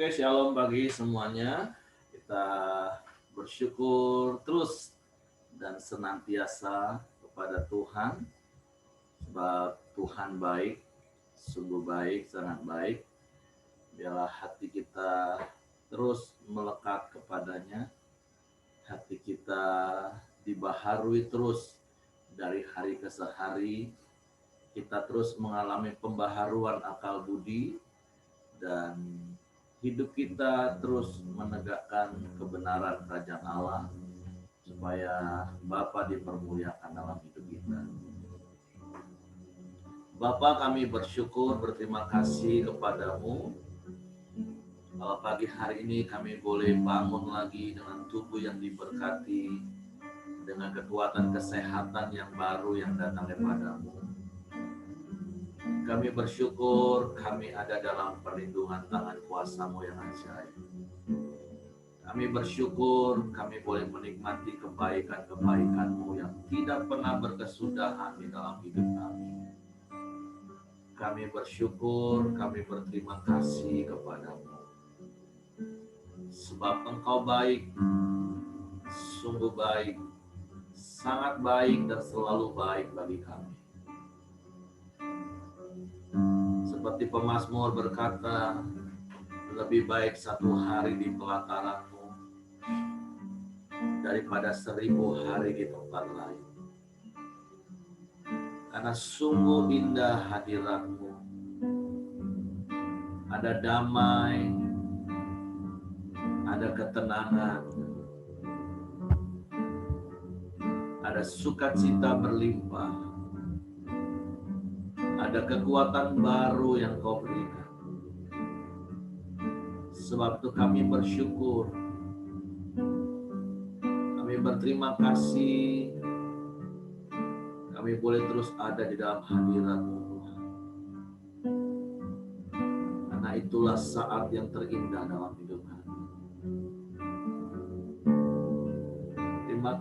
Oke, shalom bagi semuanya. Kita bersyukur terus dan senantiasa kepada Tuhan, sebab Tuhan baik, sungguh baik, sangat baik. Biarlah hati kita terus melekat kepadanya, hati kita dibaharui terus dari hari ke hari. Kita terus mengalami pembaharuan akal budi, dan hidup kita terus menegakkan kebenaran kerajaan Allah, supaya Bapa dipermuliakan dalam hidup kita. Bapa, kami bersyukur, berterima kasih kepadamu. Kalau pagi hari ini kami boleh bangun lagi dengan tubuh yang diberkati, dengan kekuatan kesehatan yang baru yang datang daripadamu. Kami bersyukur kami ada dalam perlindungan tangan kuasa-Mu yang ajaib. Kami bersyukur kami boleh menikmati kebaikan-kebaikan-Mu yang tidak pernah berkesudahan di dalam hidup kami. Kami bersyukur, kami berterima kasih kepadamu. Sebab Engkau baik, sungguh baik, sangat baik dan selalu baik bagi kami. Seperti pemazmur berkata, lebih baik satu hari di pelataran-Mu daripada 1000 hari di tempat lain. Karena sungguh indah hadirat-Mu. Ada damai, ada ketenangan, ada sukacita berlimpah, ada kekuatan baru yang Kau berikan. Sebab itu kami bersyukur, kami berterima kasih, kami boleh terus ada di dalam hadirat-Mu Tuhan. Karena itulah saat yang terindah dalam hidup kami. Terima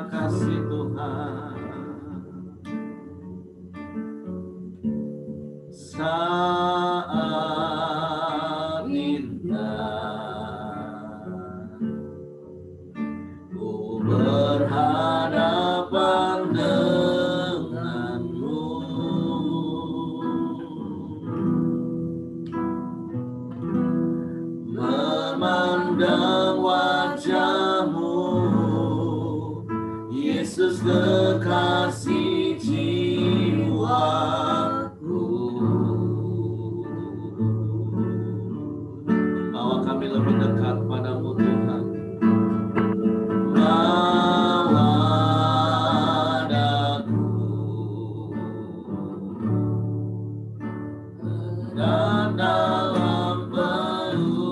kasih Tuhan. Saat indah ku berhadapan denganmu, memandang wajah-Mu, Yesus kekasih jiwa. Kami lebih dekat padamu Tuhan. Bawa daku dan dalam pelukan-Mu.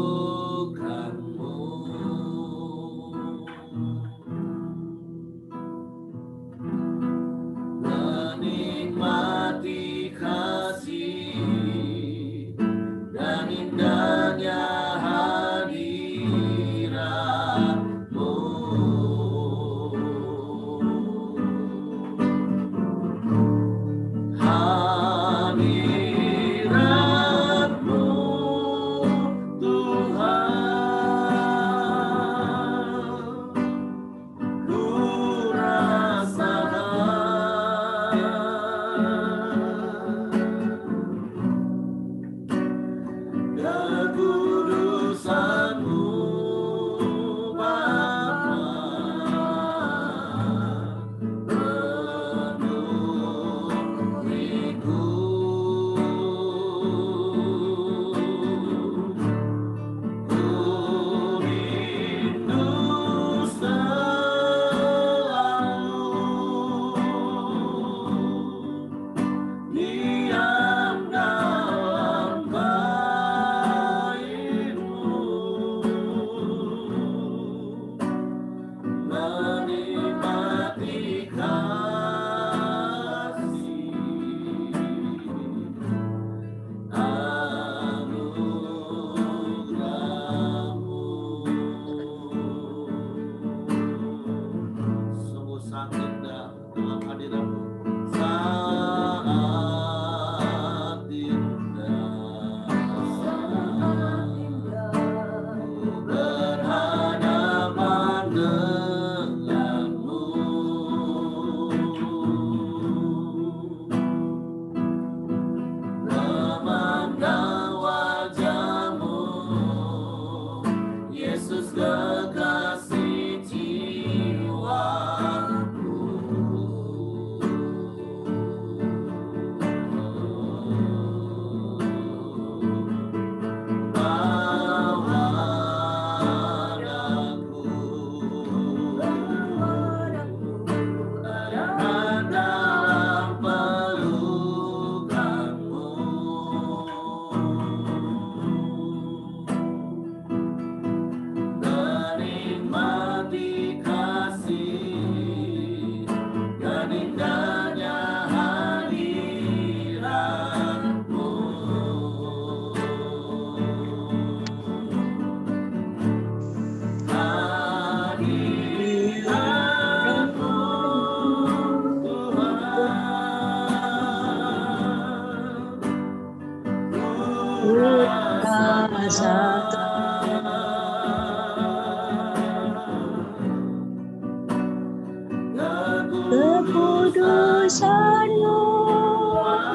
Kekudusan-Mu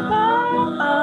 Bapa,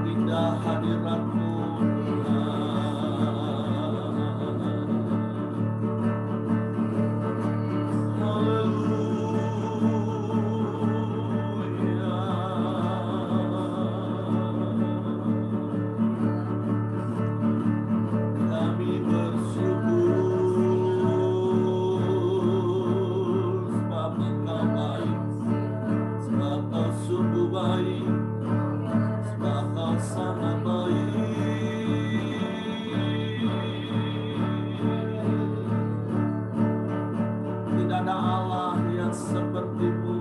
indah hadirat-Mu kami bersyukur sebab Engkau baik, sebab Kau sungguh baik, sebab Kau sangat baik. Tidak ada Allah yang seperti-Mu,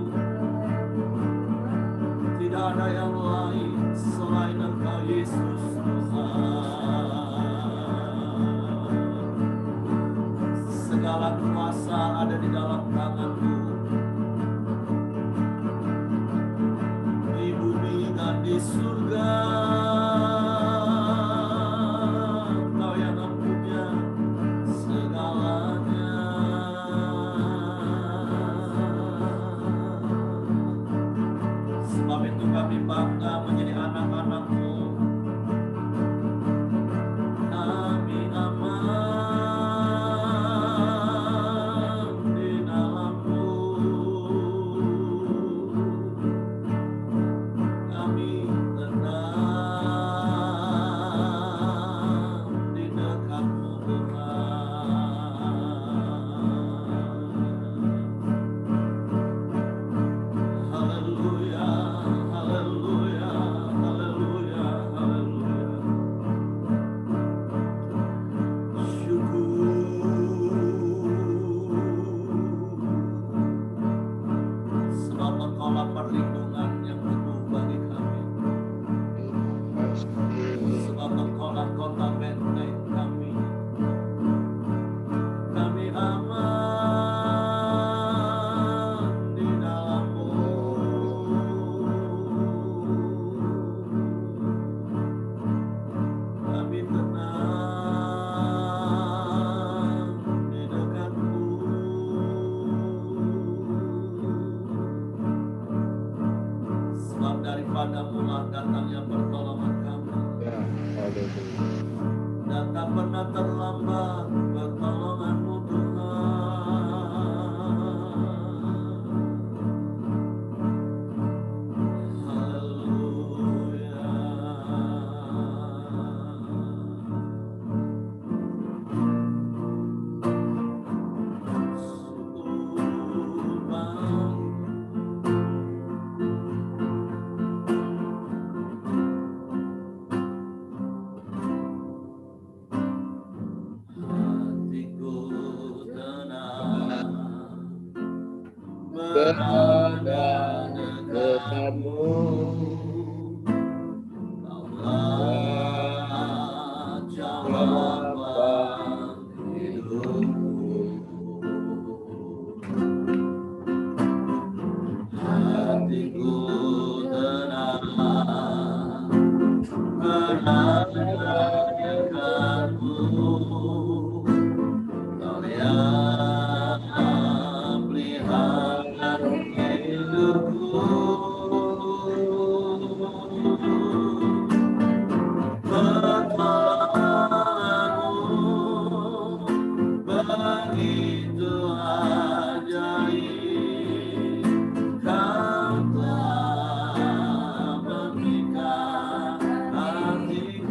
tidak ada yang lain selain Engkau Yesus Tuhan. Segala kuasa ada di dalam tangan-Mu, di bumi dan di surga. Engkau yang mempunya segalanya. Sebab itu kami bangga menjadi anak-anak-Mu. Kami aman di dalam-Mu. Kami tenang di dekat-Mu Tuhan. Haleluya, haleluya, haleluya, haleluya. Sebab Engkaulah perlindungan yang penuh bagi kami. Sebab Engkaulah kota benteng kami. Kami aman di dalam-Mu. Kami tenang di dekat-Mu. Sebab daripada-Mu lah datangnya pertolongan kami, dan tak pernah terlambat pertolongan-Mu Tuhan. Haleluya. Sungguh baik hatiku tenang berada dekat-Mu. Kaulah jawaban hidupku. Hatiku tenang berada dekat-Mu. Kau yang pelihara hidupku. Pertolongan-Mu begitu ajaib. Kau telah memikat hatiku.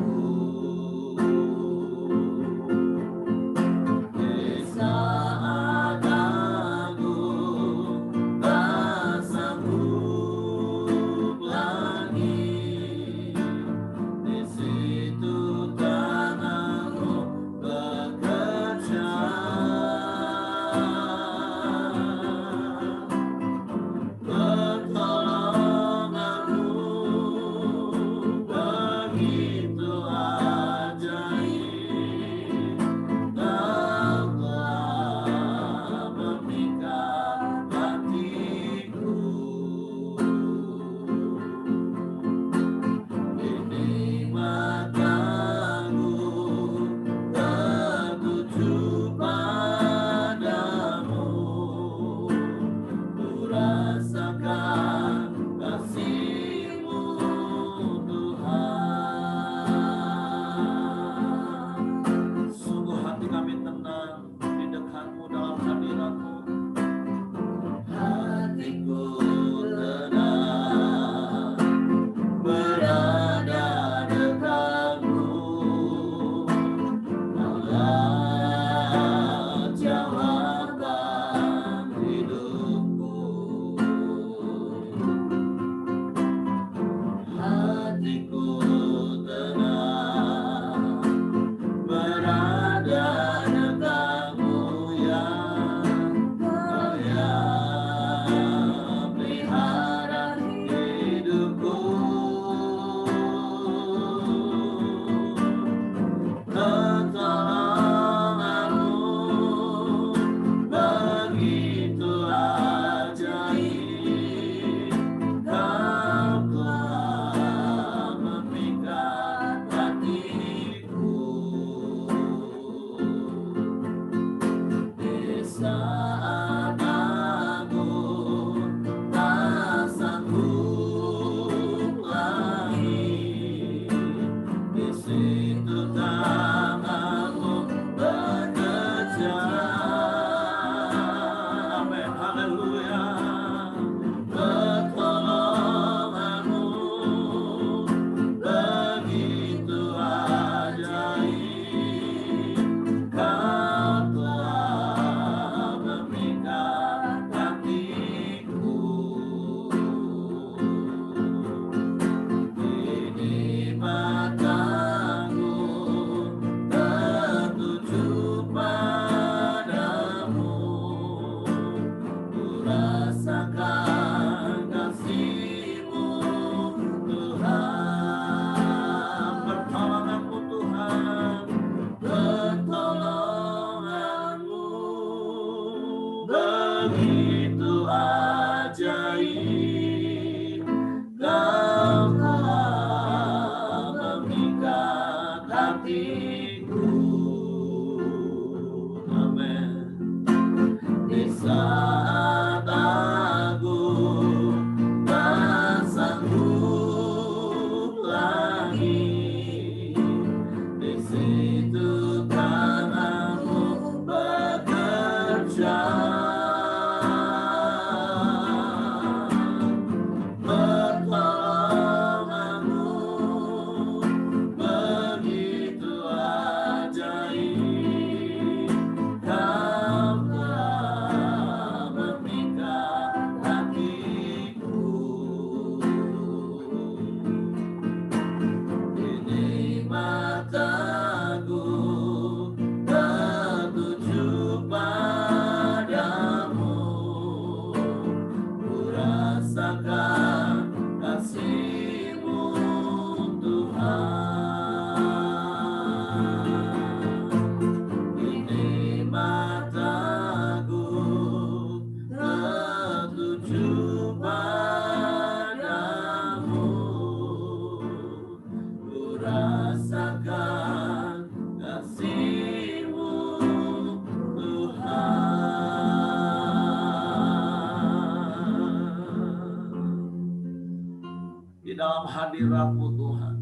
hadirat-Mu Tuhan.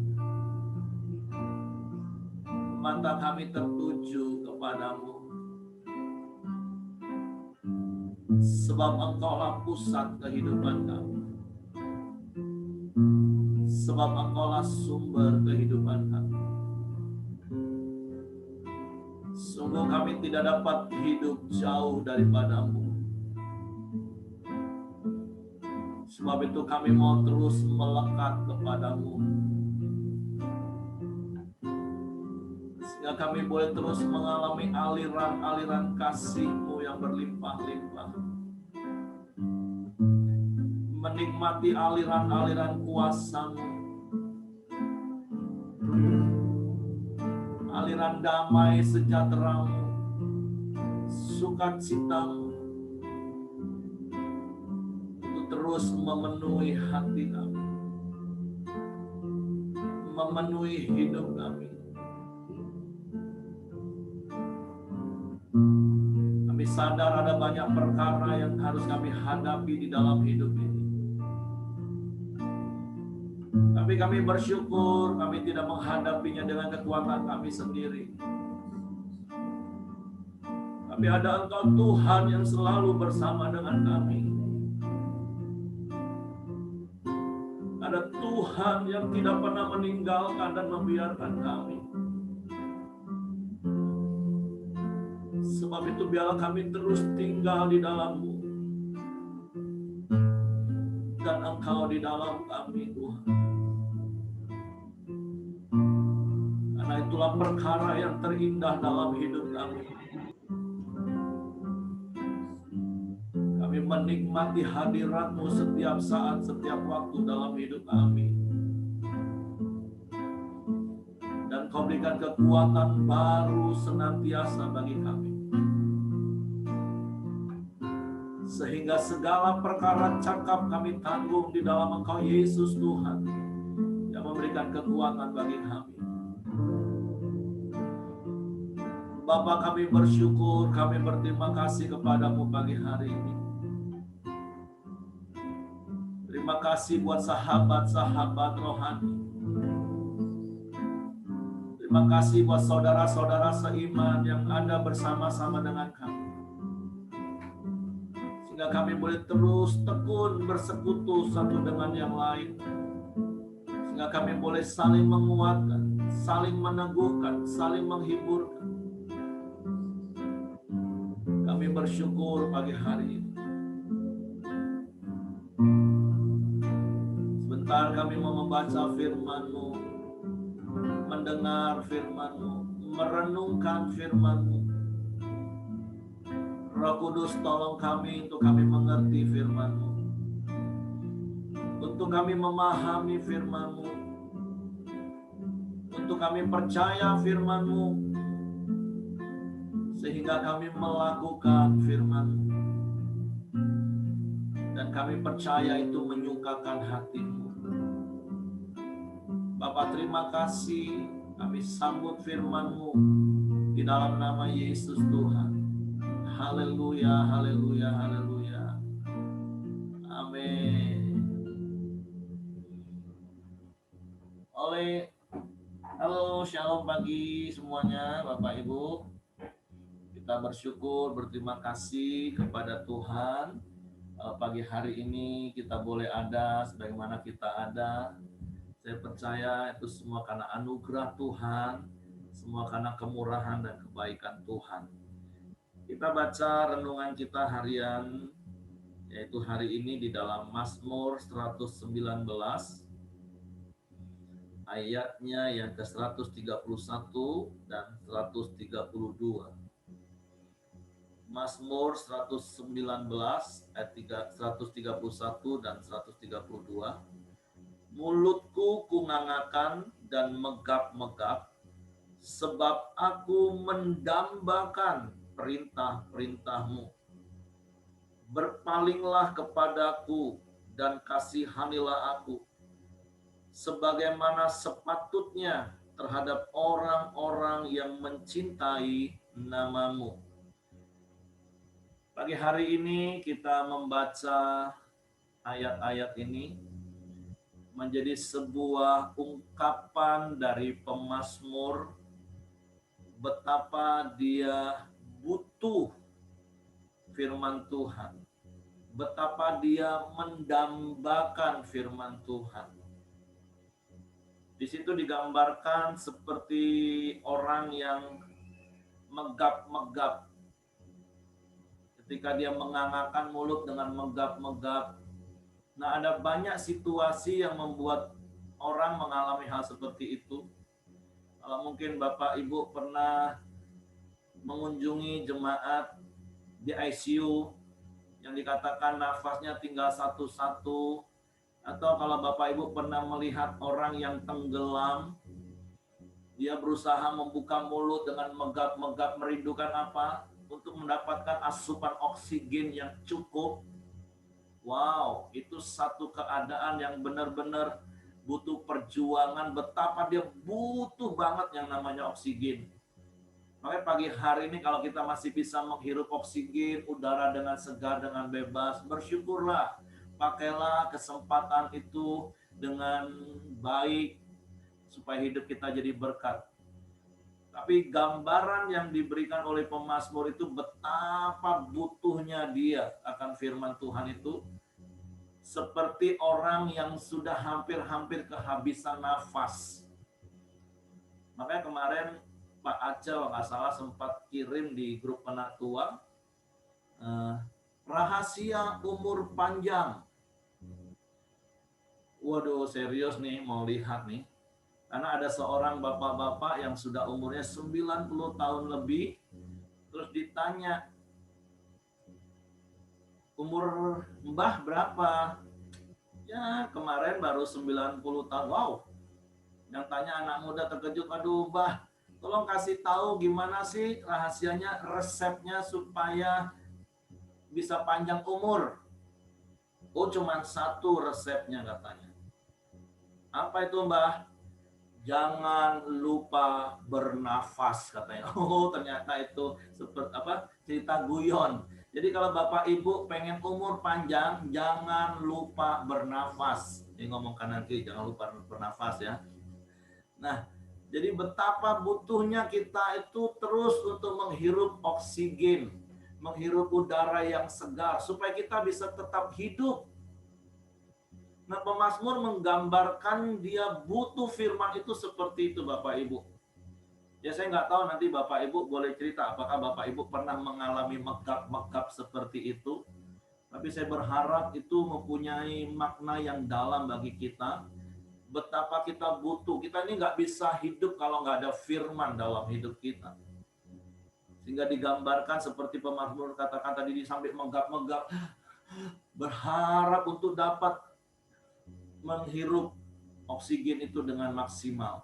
Mata kami tertuju kepadamu, sebab Engkaulah pusat kehidupan kami, sebab Engkaulah sumber kehidupan kami. Sungguh kami tidak dapat hidup jauh daripadamu. Sebab itu kami mau terus melekat kepadamu, sehingga kami boleh terus mengalami aliran-aliran kasih-Mu yang berlimpah-limpah, menikmati aliran-aliran kuasa-Mu, aliran damai sejahtera-Mu, sukacita-Mu, untuk terus memenuhi hati kami, memenuhi hidup kami. Kami sadar ada banyak perkara yang harus kami hadapi di dalam hidup ini. Tapi kami bersyukur kami tidak menghadapinya dengan kekuatan kami sendiri. Tapi ada Engkau Tuhan yang selalu bersama dengan kami. Ada Tuhan yang tidak pernah meninggalkan dan membiarkan kami. Sebab itu biarlah kami terus tinggal di dalam-Mu, dan Engkau di dalam kami, Tuhan. Karena itulah perkara yang terindah dalam hidup kami. Kami menikmati hadirat-Mu setiap saat, setiap waktu dalam hidup kami. Dan Kau berikan kekuatan baru senantiasa bagi kami. Sehingga segala perkara cakap kami tanggung di dalam Engkau Yesus Tuhan, yang memberikan kekuatan bagi kami. Bapa, kami bersyukur, kami berterima kasih kepadamu pagi hari ini. Terima kasih buat sahabat-sahabat rohani. Terima kasih buat saudara-saudara seiman yang ada bersama-sama dengan kami. Sehingga kami boleh terus tekun bersekutu satu dengan yang lain. Sehingga kami boleh saling menguatkan, saling meneguhkan, saling menghiburkan. Kami bersyukur pagi hari ini. Sebentar kami mau membaca firman-Mu, mendengar firman-Mu, merenungkan firman-Mu. Roh Kudus, tolong kami untuk kami mengerti firman-Mu, untuk kami memahami firman-Mu, untuk kami percaya firman-Mu, sehingga kami melakukan firman-Mu, dan kami percaya itu menyukakan hati-Mu. Bapa, terima kasih, kami sambut firman-Mu di dalam nama Yesus Tuhan. Haleluya, haleluya, haleluya. Amin. Halo, shalom pagi semuanya, Bapak Ibu. Kita bersyukur, berterima kasih kepada Tuhan. Pagi hari ini kita boleh ada sebagaimana kita ada. Saya percaya itu semua karena anugerah Tuhan, semua karena kemurahan dan kebaikan Tuhan. Kita baca renungan kita harian, yaitu hari ini di dalam Mazmur 119, ayatnya yang ke-131 dan 132. Mazmur 119 ayat 131 dan 132. Mulutku kungangakan dan megap-megap, sebab aku mendambakan perintah-perintah-Mu. Berpalinglah kepadaku dan kasihanilah aku, sebagaimana sepatutnya terhadap orang-orang yang mencintai nama-Mu. Pagi hari ini kita membaca ayat-ayat ini. menjadi sebuah ungkapan dari pemazmur betapa dia butuh firman Tuhan, betapa dia mendambakan firman Tuhan. Di situ digambarkan seperti orang yang megap-megap. Ketika dia mengangakan mulut dengan megap-megap. Nah, ada banyak situasi yang membuat orang mengalami hal seperti itu. Kalau mungkin Bapak Ibu pernah mengunjungi jemaat di ICU yang dikatakan nafasnya tinggal satu-satu, atau kalau Bapak Ibu pernah melihat orang yang tenggelam, dia berusaha membuka mulut dengan megap-megap, merindukan apa? Untuk mendapatkan asupan oksigen yang cukup. Wow, itu satu keadaan yang benar-benar butuh perjuangan, betapa dia butuh banget yang namanya oksigen. Makanya pagi hari ini kalau kita masih bisa menghirup oksigen, udara dengan segar, dengan bebas, bersyukurlah. Pakailah kesempatan itu dengan baik, supaya hidup kita jadi berkat. Tapi gambaran yang diberikan oleh pemazmur itu betapa butuhnya dia akan firman Tuhan itu, seperti orang yang sudah hampir-hampir kehabisan nafas. Makanya kemarin Pak Aceh nggak salah sempat kirim di grup penatua rahasia umur panjang. Waduh, serius nih mau lihat nih. Karena ada seorang bapak-bapak yang sudah umurnya 90 tahun lebih, terus ditanya, umur Mbah berapa? Ya, kemarin baru 90 tahun. Wow. Yang tanya anak muda terkejut, aduh Mbah, tolong kasih tahu gimana sih rahasianya, resepnya supaya bisa panjang umur. Oh, cuma satu resepnya katanya. Apa itu Mbah? Jangan lupa bernafas katanya. Oh, ternyata itu seperti apa? Cerita guyon. Jadi kalau Bapak Ibu pengen umur panjang, jangan lupa bernafas. Ini ngomong kanan kiri, jangan lupa bernafas ya. Nah, jadi betapa butuhnya kita itu terus untuk menghirup oksigen, menghirup udara yang segar, supaya kita bisa tetap hidup. Nah, pemazmur menggambarkan dia butuh firman itu seperti itu, Bapak Ibu. Ya, saya nggak tahu nanti Bapak Ibu boleh cerita apakah Bapak Ibu pernah mengalami megap-megap seperti itu. Tapi saya berharap itu mempunyai makna yang dalam bagi kita. Betapa kita butuh. Kita ini nggak bisa hidup kalau nggak ada firman dalam hidup kita. Sehingga digambarkan seperti pemazmur katakan tadi, sampai megap-megap. Berharap untuk dapat menghirup oksigen itu dengan maksimal.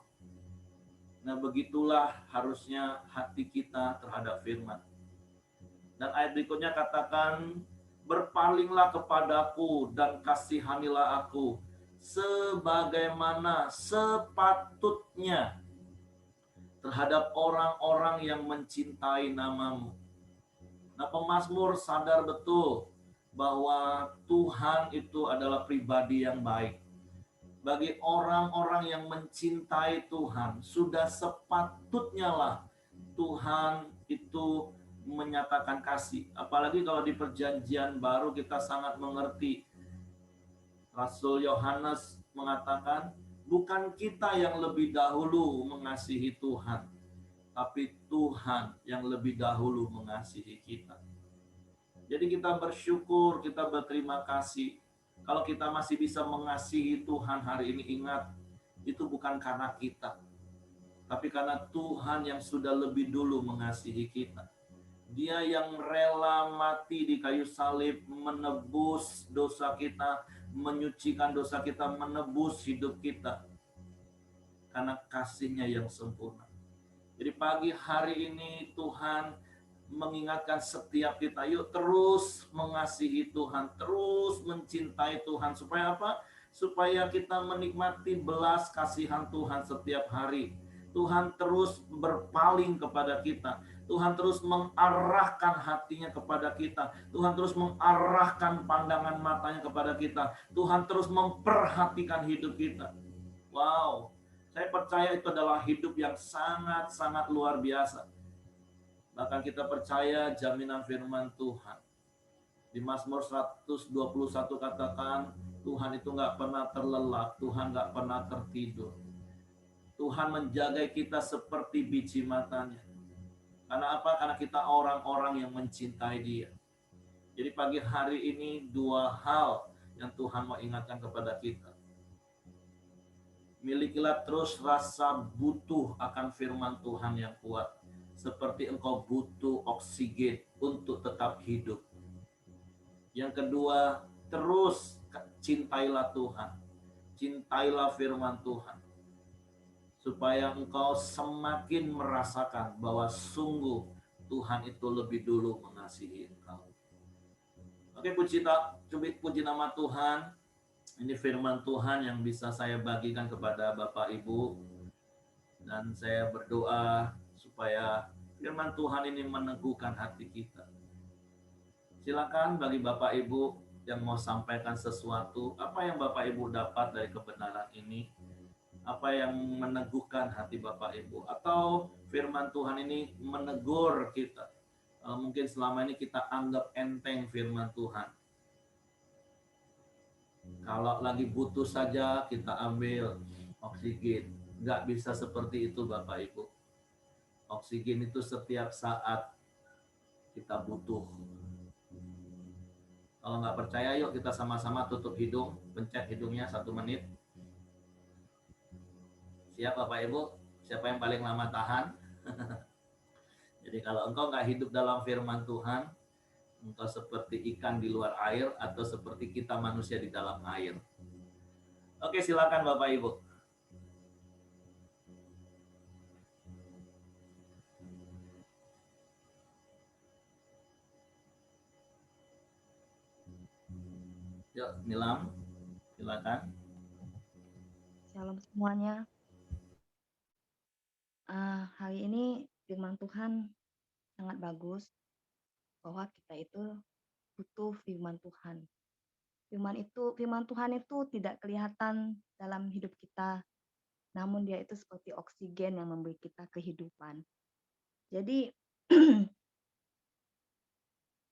Nah, begitulah harusnya hati kita terhadap firman. Dan ayat berikutnya katakan, berpalinglah kepadaku dan kasihanilah aku, sebagaimana sepatutnya terhadap orang-orang yang mencintai namamu. Nah, pemazmur sadar betul bahwa Tuhan itu adalah pribadi yang baik. Bagi orang-orang yang mencintai Tuhan, sudah sepatutnya lah Tuhan itu menyatakan kasih. Apalagi kalau di perjanjian baru kita sangat mengerti. Rasul Yohanes mengatakan, bukan kita yang lebih dahulu mengasihi Tuhan, tapi Tuhan yang lebih dahulu mengasihi kita. Jadi kita bersyukur, kita berterima kasih. Kalau kita masih bisa mengasihi Tuhan hari ini, ingat, itu bukan karena kita, tapi karena Tuhan yang sudah lebih dulu mengasihi kita. Dia yang rela mati di kayu salib, menebus dosa kita, menyucikan dosa kita, menebus hidup kita. Karena kasih-Nya yang sempurna. Jadi pagi hari ini Tuhan mengingatkan setiap kita, yuk terus mengasihi Tuhan, terus mencintai Tuhan. Supaya apa? Supaya kita menikmati belas kasihan Tuhan setiap hari. Tuhan terus berpaling kepada kita. Tuhan terus mengarahkan hatinya kepada kita. Tuhan terus mengarahkan pandangan matanya kepada kita. Tuhan terus memperhatikan hidup kita. Wow, saya percaya itu adalah hidup yang sangat-sangat luar biasa. Bahkan kita percaya jaminan firman Tuhan. Di Mazmur 121 katakan, Tuhan itu nggak pernah terlelap, Tuhan nggak pernah tertidur. Tuhan menjaga kita seperti biji matanya. Karena apa? Karena kita orang-orang yang mencintai Dia. Jadi pagi hari ini dua hal yang Tuhan mau ingatkan kepada kita. Milikilah terus rasa butuh akan firman Tuhan yang kuat. Seperti engkau butuh oksigen untuk tetap hidup. Yang kedua, terus cintailah Tuhan. Cintailah firman Tuhan. Supaya engkau semakin merasakan bahwa sungguh Tuhan itu lebih dulu mengasihi engkau. Oke, puji nama Tuhan. Ini firman Tuhan yang bisa saya bagikan kepada Bapak Ibu. Dan saya berdoa supaya firman Tuhan ini meneguhkan hati kita. Silakan bagi Bapak Ibu yang mau sampaikan sesuatu, apa yang Bapak Ibu dapat dari kebenaran ini, apa yang meneguhkan hati Bapak Ibu, atau firman Tuhan ini menegur kita. Mungkin selama ini kita anggap enteng firman Tuhan. Kalau lagi butuh saja kita ambil oksigen. Nggak bisa seperti itu Bapak Ibu. Oksigen itu setiap saat kita butuh. Kalau nggak percaya, yuk kita sama-sama tutup hidung, pencet hidungnya 1 menit. Siap Bapak Ibu? Siapa yang paling lama tahan? Jadi kalau engkau nggak hidup dalam firman Tuhan, engkau seperti ikan di luar air atau seperti kita manusia di dalam air. Oke, silakan Bapak Ibu. Yuk, Nilam, silakan. Shalom semuanya. Hari ini firman Tuhan sangat bagus bahwa kita itu butuh firman Tuhan. Firman Tuhan itu tidak kelihatan dalam hidup kita, namun dia itu seperti oksigen yang memberi kita kehidupan. Jadi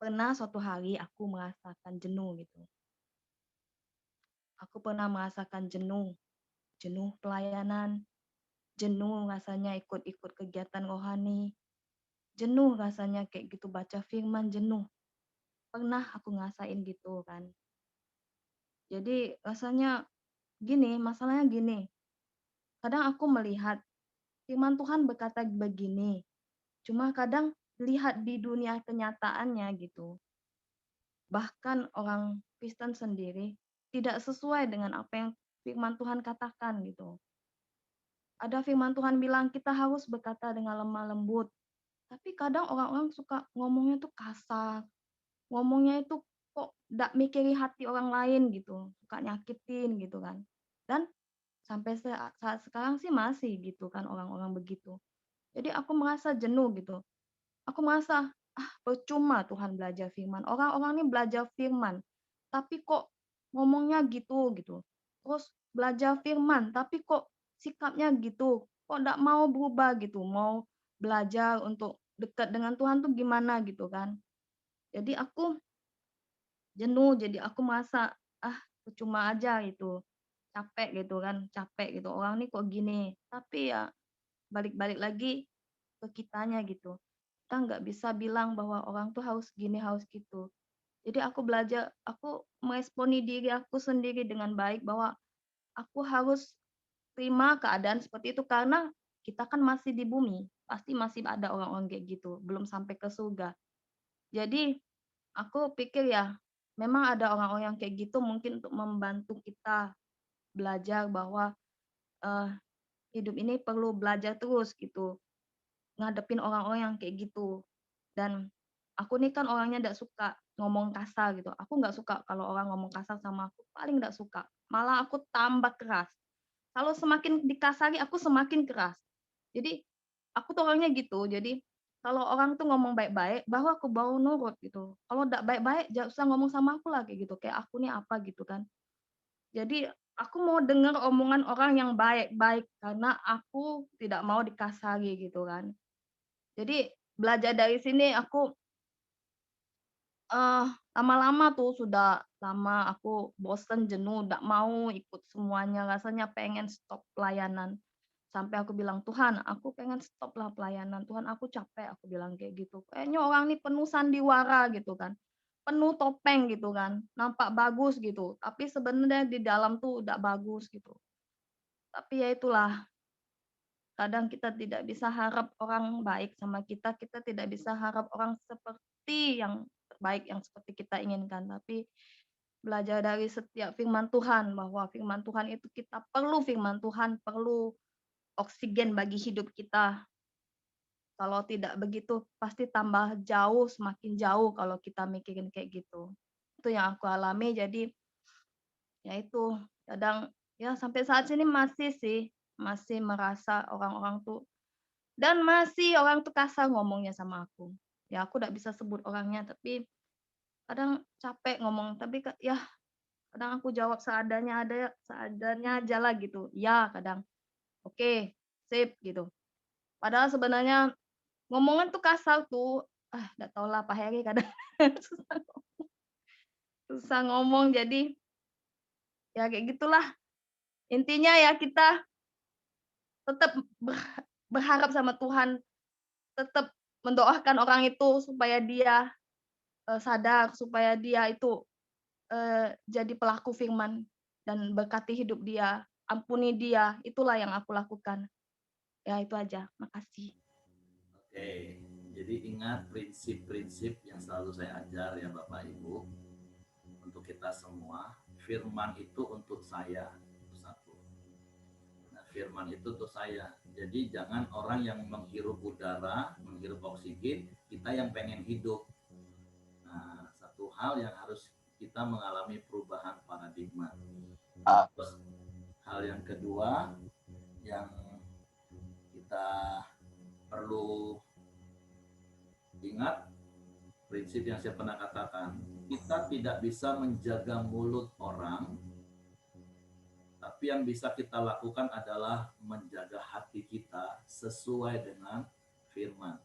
pernah suatu hari aku merasakan jenuh gitu. Aku pernah merasakan jenuh pelayanan, jenuh rasanya ikut-ikut kegiatan rohani, jenuh rasanya kayak gitu baca firman, jenuh. Pernah aku ngerasain gitu kan. Jadi rasanya masalahnya gini, kadang aku melihat firman Tuhan berkata begini, cuma kadang lihat di dunia kenyataannya gitu. Bahkan orang Kristen sendiri tidak sesuai dengan apa yang firman Tuhan katakan gitu. Ada firman Tuhan bilang kita harus berkata dengan lemah lembut, tapi kadang orang-orang suka ngomongnya tuh kasar, ngomongnya itu kok nggak mikiri hati orang lain gitu, suka nyakitin gitu kan. Dan sampai saat sekarang sih masih gitu kan orang-orang begitu. Jadi aku merasa jenuh gitu. Aku merasa, percuma Tuhan belajar firman. Orang-orang ini belajar firman, tapi kok ngomongnya gitu gitu. Terus belajar firman, tapi kok sikapnya gitu. Kok nggak mau berubah gitu, mau belajar untuk dekat dengan Tuhan tuh gimana gitu kan. Jadi aku jenuh, jadi aku merasa, percuma aja gitu, capek gitu kan, capek gitu, orang nih kok gini. Tapi ya balik-balik lagi ke kitanya gitu. Kita nggak bisa bilang bahwa orang tuh harus gini, harus gitu. Jadi aku belajar, aku meresponi diri aku sendiri dengan baik bahwa aku harus terima keadaan seperti itu karena kita kan masih di bumi, pasti masih ada orang-orang kayak gitu, belum sampai ke surga. Jadi aku pikir ya, memang ada orang-orang yang kayak gitu mungkin untuk membantu kita belajar bahwa, eee, hidup ini perlu belajar terus gitu, ngadepin orang-orang yang kayak gitu. Dan aku nih kan orangnya nggak suka ngomong kasar gitu, aku nggak suka kalau orang ngomong kasar sama aku, paling nggak suka, malah aku tambah keras. Kalau semakin dikasari, aku semakin keras. Jadi, aku tuh orangnya gitu, jadi kalau orang tuh ngomong baik-baik, bahwa aku mau nurut gitu. Kalau nggak baik-baik, jangan usah ngomong sama aku lah kayak gitu, kayak aku nih apa gitu kan. Jadi aku mau dengar omongan orang yang baik-baik, karena aku tidak mau dikasari gitu kan. Jadi belajar dari sini aku, eee, lama-lama tuh sudah lama aku bosen, jenuh, nggak mau ikut semuanya, rasanya pengen stop pelayanan. Sampai aku bilang, "Tuhan, aku pengen stop lah pelayanan. Tuhan, aku capek," aku bilang kayak gitu. "Kayaknya orang nih penuh sandiwara," gitu kan, penuh topeng gitu kan, nampak bagus gitu, tapi sebenarnya di dalam tuh nggak bagus gitu. Tapi ya itulah, kadang kita tidak bisa harap orang baik sama kita, kita tidak bisa harap orang seperti yang terbaik yang seperti kita inginkan. Tapi belajar dari setiap firman Tuhan, bahwa firman Tuhan itu kita perlu firman Tuhan, perlu oksigen bagi hidup kita. Kalau tidak begitu pasti tambah jauh, semakin jauh kalau kita mikirin kayak gitu. Itu yang aku alami, jadi ya itu, kadang ya sampai saat ini masih sih, masih merasa orang-orang tuh dan masih orang tuh kasar ngomongnya sama aku. Ya aku nggak bisa sebut orangnya, tapi kadang capek ngomong, tapi ya kadang aku jawab seadanya aja lah gitu. Ya kadang, "Oke, sip," gitu. Padahal sebenarnya ngomongan tuh kasar tuh, nggak tahu lah Pak Heri kadang susah susah ngomong, jadi ya kayak gitulah. Intinya ya kita tetap berharap sama Tuhan, tetap mendoakan orang itu supaya dia, sadar, supaya dia itu, jadi pelaku firman dan berkati hidup dia, ampuni dia, itulah yang aku lakukan. Ya itu aja, makasih. Oke, jadi ingat prinsip-prinsip yang selalu saya ajar ya Bapak Ibu, untuk kita semua. Firman itu untuk saya, itu satu. Nah, firman itu untuk saya. Jadi jangan orang yang menghirup udara, menghirup oksigen, kita yang pengen hidup. Nah, satu hal yang harus kita mengalami perubahan paradigma. Terus hal yang kedua yang kita perlu ingat, prinsip yang saya pernah katakan, kita tidak bisa menjaga mulut orang, tapi yang bisa kita lakukan adalah menjaga hati kita sesuai dengan firman.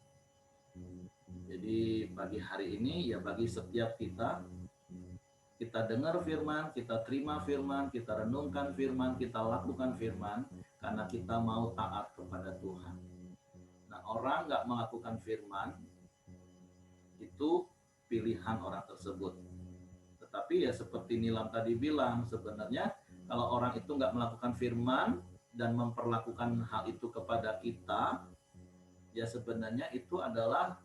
Jadi pagi hari ini ya bagi setiap kita dengar firman, kita terima firman, kita renungkan firman, kita lakukan firman, karena kita mau taat kepada Tuhan. Nah, orang nggak melakukan firman, itu pilihan orang tersebut. Tetapi ya seperti Nilam tadi bilang, sebenarnya kalau orang itu nggak melakukan firman dan memperlakukan hal itu kepada kita, ya sebenarnya itu adalah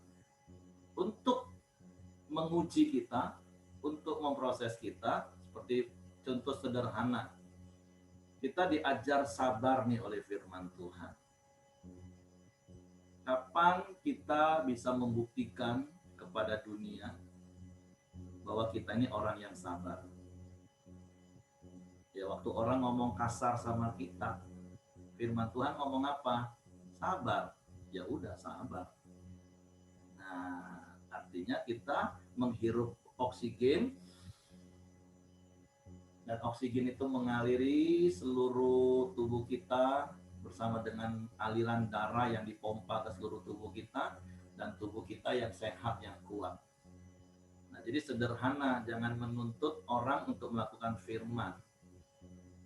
untuk menguji kita, untuk memproses kita. Seperti contoh sederhana, kita diajar sabar nih oleh firman Tuhan. Kapan kita bisa membuktikan kepada dunia bahwa kita ini orang yang sabar? Ya waktu orang ngomong kasar sama kita, firman Tuhan ngomong apa? Sabar. Ya udah sabar. Nah, artinya kita menghirup oksigen, dan oksigen itu mengaliri seluruh tubuh kita bersama dengan aliran darah yang dipompa ke seluruh tubuh kita, dan tubuh kita yang sehat, yang kuat. Nah, jadi sederhana, jangan menuntut orang untuk melakukan firman.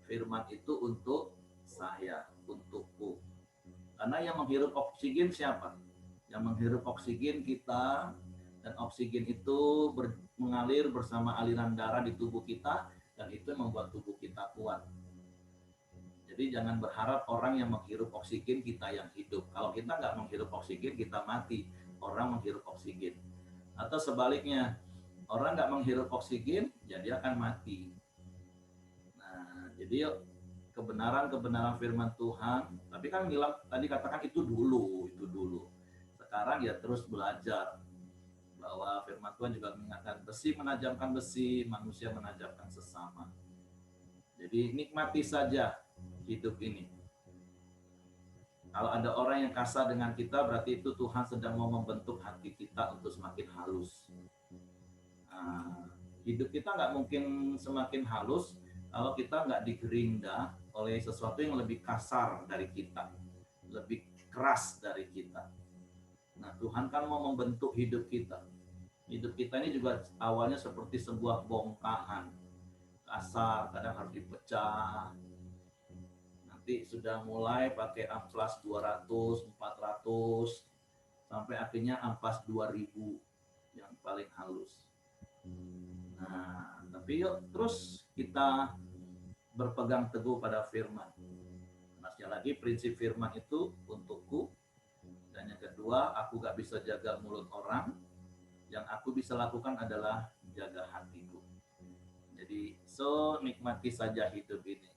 Firman itu untuk saya, untukku. Karena yang menghirup oksigen siapa? Yang menghirup oksigen kita, dan oksigen itu mengalir bersama aliran darah di tubuh kita, dan itu membuat tubuh kita kuat. Jadi jangan berharap orang yang menghirup oksigen kita yang hidup. Kalau kita nggak menghirup oksigen, kita mati. Orang menghirup oksigen. Atau sebaliknya, orang nggak menghirup oksigen, ya dia akan mati. Nah, jadi kebenaran-kebenaran firman Tuhan, tapi kan bilang tadi katakan itu dulu. Sekarang ya terus belajar bahwa firman Tuhan juga mengingatkan besi menajamkan besi, manusia menajamkan sesama. Jadi nikmati saja hidup ini. Kalau ada orang yang kasar dengan kita, berarti itu Tuhan sedang mau membentuk hati kita untuk semakin halus. Nah, hidup kita nggak mungkin semakin halus kalau kita nggak digerinda oleh sesuatu yang lebih kasar dari kita, lebih keras dari kita. Nah, Tuhan kan mau membentuk hidup kita. Hidup kita ini juga awalnya seperti sebuah bongkahan. Kasar, kadang harus dipecah. Nanti sudah mulai pakai amplas 200, 400, sampai akhirnya ampas 2000 yang paling halus. Nah, tapi yuk terus kita berpegang teguh pada firman. Nah, sekali lagi prinsip firman itu untukku. Dan yang kedua, aku gak bisa jaga mulut orang. Yang aku bisa lakukan adalah jaga hatiku. Jadi, nikmati saja hidup ini.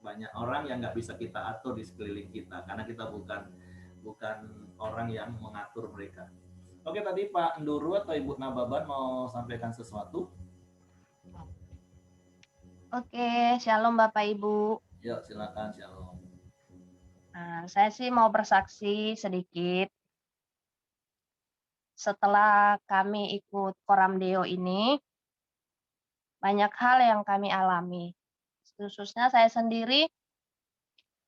Banyak orang yang gak bisa kita atur di sekeliling kita, karena kita bukan orang yang mengatur mereka. Oke, tadi Pak Nduru atau Ibu Nababan mau sampaikan sesuatu? Oke, shalom Bapak Ibu. Ya, silakan, shalom. Nah, saya sih mau bersaksi sedikit. Setelah kami ikut Koramdeo ini, banyak hal yang kami alami. Khususnya saya sendiri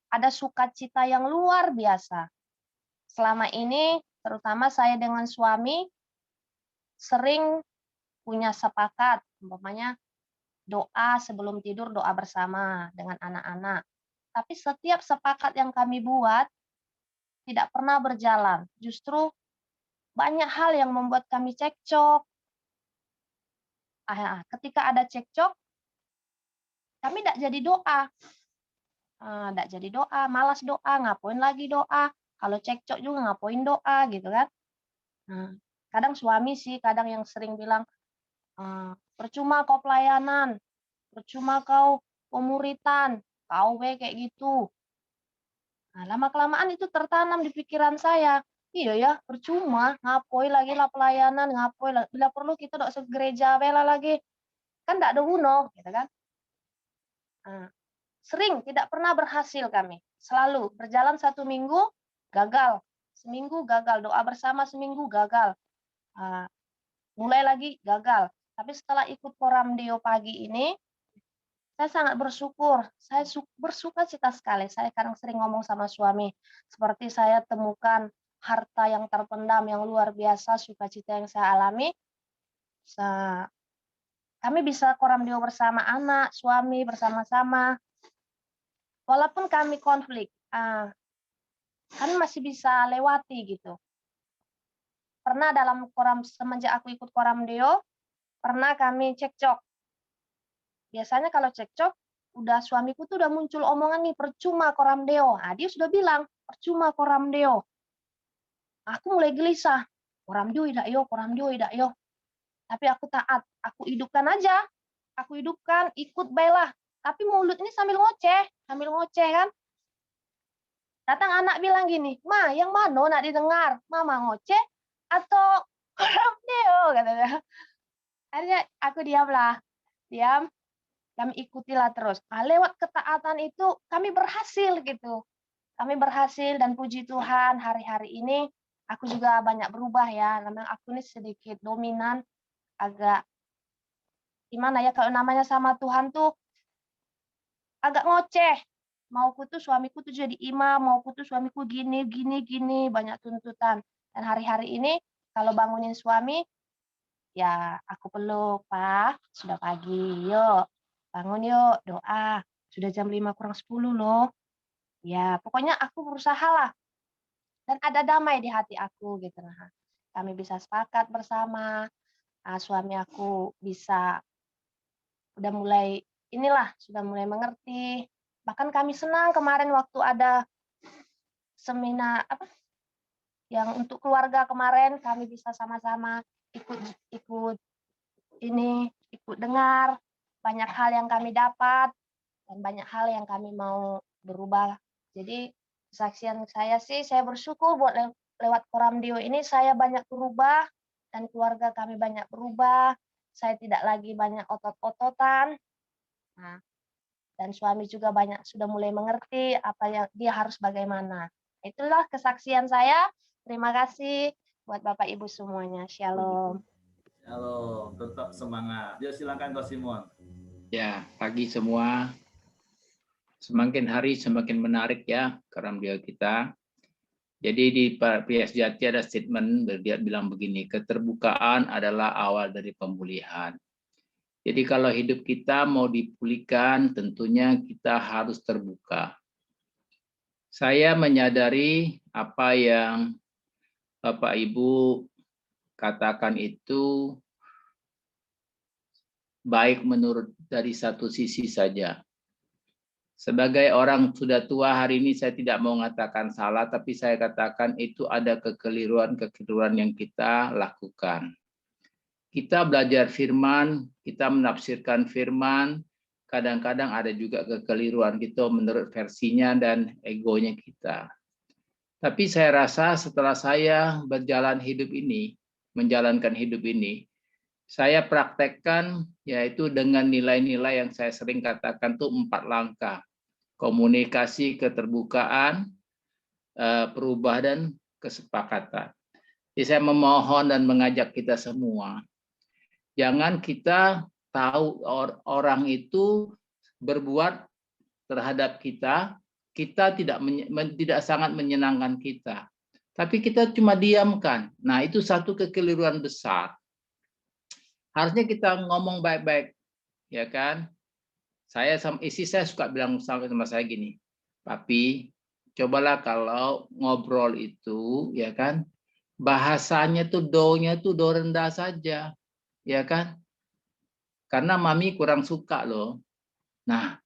ada sukacita yang luar biasa. Selama ini, terutama saya dengan suami, sering punya sepakat, umpamanya doa sebelum tidur, doa bersama dengan anak-anak. Tapi setiap sepakat yang kami buat tidak pernah berjalan. Justru banyak hal yang membuat kami cekcok. Ketika ada cekcok, kami tidak jadi doa. Tidak jadi doa, malas doa, ngapain lagi doa. Kalau cekcok juga ngapain doa gitu kan. Kadang suami sih, kadang yang sering bilang, percuma kau pelayanan, percuma kau pemuritan, kau kayak gitu. Nah, lama-kelamaan itu tertanam di pikiran saya. Iya ya, percuma, ngapoi lagi lah pelayanan, ngapoi lah. Bila perlu kita dok segereja bela lagi. Kan tidak ada guna, gitu kan. Sering, tidak pernah berhasil kami. Selalu, berjalan 1 minggu, gagal. Seminggu gagal, doa bersama seminggu gagal. Mulai lagi gagal. Tapi setelah ikut Koramdeo pagi ini, saya sangat bersyukur. Saya bersuka cita sekali. Saya kadang sering ngomong sama suami, seperti saya temukan harta yang terpendam yang luar biasa, sukacita yang saya alami. Kami bisa Koramdeo bersama anak, suami, bersama-sama. Walaupun kami konflik, kami masih bisa lewati gitu. Pernah dalam semenjak aku ikut Koramdeo, pernah kami cekcok. Biasanya kalau cekcok, udah suamiku tuh udah muncul omongan nih, percuma Koramdeo. Dia sudah bilang, percuma Koramdeo. Aku mulai gelisah, Koramdeo tidak yo, Koramdeo tidak yo. Tapi aku taat, aku hidupkan aja. Aku hidupkan, ikut baiklah. Tapi mulut ini sambil ngoceh kan. Datang anak bilang gini, Ma, yang mana nak didengar? Mama ngoceh atau Koramdeo? Katanya. Akhirnya aku diam. Kami ikutilah terus. Lewat ketaatan itu kami berhasil gitu. Kami berhasil dan puji Tuhan hari-hari ini aku juga banyak berubah ya. Memang aku ini sedikit dominan, agak gimana ya, kalau namanya sama Tuhan tuh agak ngoceh. Mauku tuh suamiku tuh jadi imam, mauku tuh suamiku gini, banyak tuntutan. Dan hari-hari ini kalau bangunin suami, ya aku peluk, Pak, sudah pagi, yuk bangun yuk, doa. Sudah jam 5 kurang 10 loh. Ya, pokoknya aku berusaha lah. Dan ada damai di hati aku gitu. Nah, kami bisa sepakat bersama, suami aku bisa sudah mulai mengerti. Bahkan kami senang kemarin waktu ada seminar yang untuk keluarga kemarin, kami bisa sama-sama ikut dengar banyak hal yang kami dapat dan banyak hal yang kami mau berubah. Jadi kesaksian saya sih, saya bersyukur buat lewat Koramdeo ini saya banyak berubah dan keluarga kami banyak berubah. Saya tidak lagi banyak otot-ototan. Dan suami juga sudah mulai mengerti apa yang dia harus bagaimana. Itulah kesaksian saya. Terima kasih buat Bapak Ibu semuanya. Shalom. Shalom, tetap semangat. Ya silakan Kak Simon. Ya, pagi semua. Semakin hari semakin menarik ya karam dia kita. Jadi di PS Jati ada statement, dia bilang begini, keterbukaan adalah awal dari pemulihan. Jadi kalau hidup kita mau dipulihkan, tentunya kita harus terbuka. Saya menyadari apa yang Bapak Ibu katakan itu baik menurut dari satu sisi saja. Sebagai orang sudah tua hari ini saya tidak mau mengatakan salah, tapi saya katakan itu ada kekeliruan yang kita lakukan. Kita belajar firman, kita menafsirkan firman, kadang-kadang ada juga kekeliruan kita menurut versinya dan egonya kita. Tapi saya rasa setelah saya menjalankan hidup ini, saya praktekkan yaitu dengan nilai-nilai yang saya sering katakan tuh 4 langkah. Komunikasi, keterbukaan, perubahan, dan kesepakatan. Jadi saya memohon dan mengajak kita semua, jangan kita tahu orang itu berbuat terhadap kita tidak sangat menyenangkan kita, tapi kita cuma diamkan. Nah, itu satu kekeliruan besar. Harusnya kita ngomong baik-baik, ya kan? Saya sama istri saya suka bilang sama saya gini, Papi, cobalah kalau ngobrol itu, ya kan, bahasanya tuh do-nya tuh do rendah saja, ya kan? Karena Mami kurang suka loh. Nah,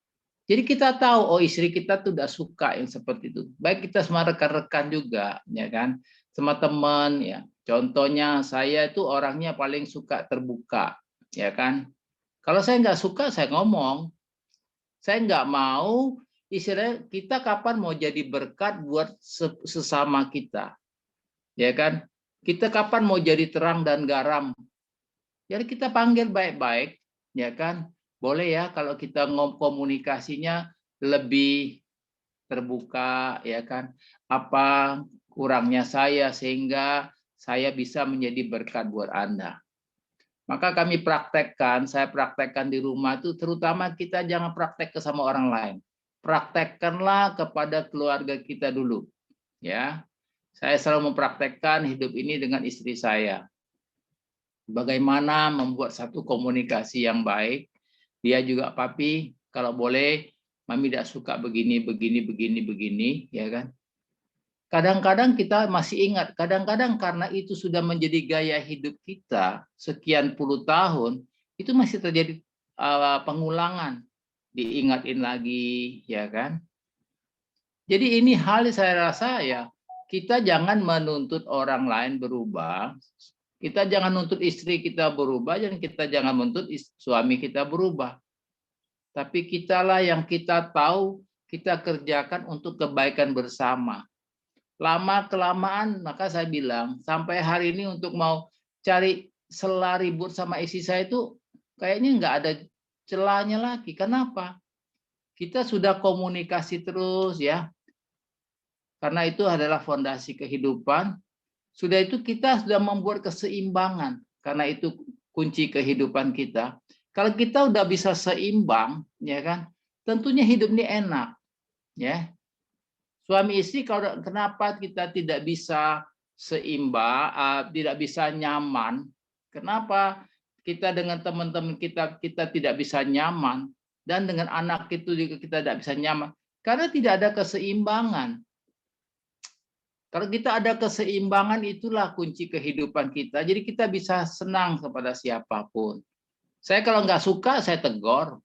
jadi kita tahu, oh istri kita tuh udah suka yang seperti itu. Baik kita sama rekan-rekan juga, ya kan, sama teman, ya. Contohnya saya itu orangnya paling suka terbuka, ya kan. Kalau saya nggak suka, saya ngomong. Saya nggak mau, istilahnya kita kapan mau jadi berkat buat sesama kita, ya kan? Kita kapan mau jadi terang dan garam? Jadi kita panggil baik-baik, ya kan? Boleh ya kalau kita komunikasinya lebih terbuka, ya kan? Apa kurangnya saya sehingga saya bisa menjadi berkat buat Anda. Maka saya praktekkan di rumah itu, terutama kita jangan praktek ke sama orang lain. Praktekkanlah kepada keluarga kita dulu. Ya, saya selalu mempraktekkan hidup ini dengan istri saya. Bagaimana membuat satu komunikasi yang baik. Dia juga, Papi, kalau boleh, Mami tidak suka begini, ya kan? Kadang-kadang kita masih ingat, kadang-kadang karena itu sudah menjadi gaya hidup kita sekian puluh tahun, itu masih terjadi pengulangan, diingatin lagi, ya kan? Jadi ini hal saya rasa ya, kita jangan menuntut orang lain berubah, kita jangan menuntut istri kita berubah, dan kita jangan menuntut suami kita berubah. Tapi kitalah yang kita tahu, kita kerjakan untuk kebaikan bersama. Lama-kelamaan, maka saya bilang, sampai hari ini untuk mau cari sela ribut sama istri saya itu kayaknya nggak ada celahnya lagi. Kenapa? Kita sudah komunikasi terus ya. Karena itu adalah fondasi kehidupan. Sudah itu kita sudah membuat keseimbangan. Karena itu kunci kehidupan kita. Kalau kita udah bisa seimbang, ya kan? Tentunya hidup ini enak, ya. Suami istri, kalau kenapa kita tidak bisa seimbang, tidak bisa nyaman? Kenapa kita dengan teman-teman kita tidak bisa nyaman, dan dengan anak itu juga kita tidak bisa nyaman? Karena tidak ada keseimbangan. Kalau kita ada keseimbangan, itulah kunci kehidupan kita. Jadi kita bisa senang kepada siapapun. Saya kalau nggak suka, saya tegur,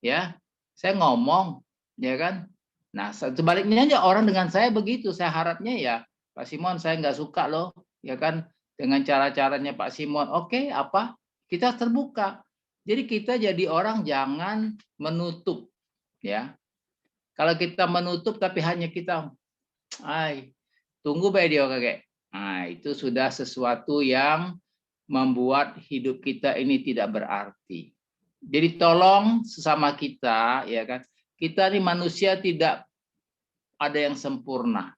ya, saya ngomong, ya kan. Nah, sebaliknya aja orang dengan saya begitu. Saya harapnya ya, Pak Simon, saya nggak suka loh, ya kan, dengan cara-caranya Pak Simon. Oke, apa? Kita terbuka. Jadi kita jadi orang jangan menutup, ya. Kalau kita menutup tapi hanya kita, tunggu video kakek. Nah, itu sudah sesuatu yang membuat hidup kita ini tidak berarti. Jadi tolong sesama kita, ya kan. Kita ini manusia tidak ada yang sempurna.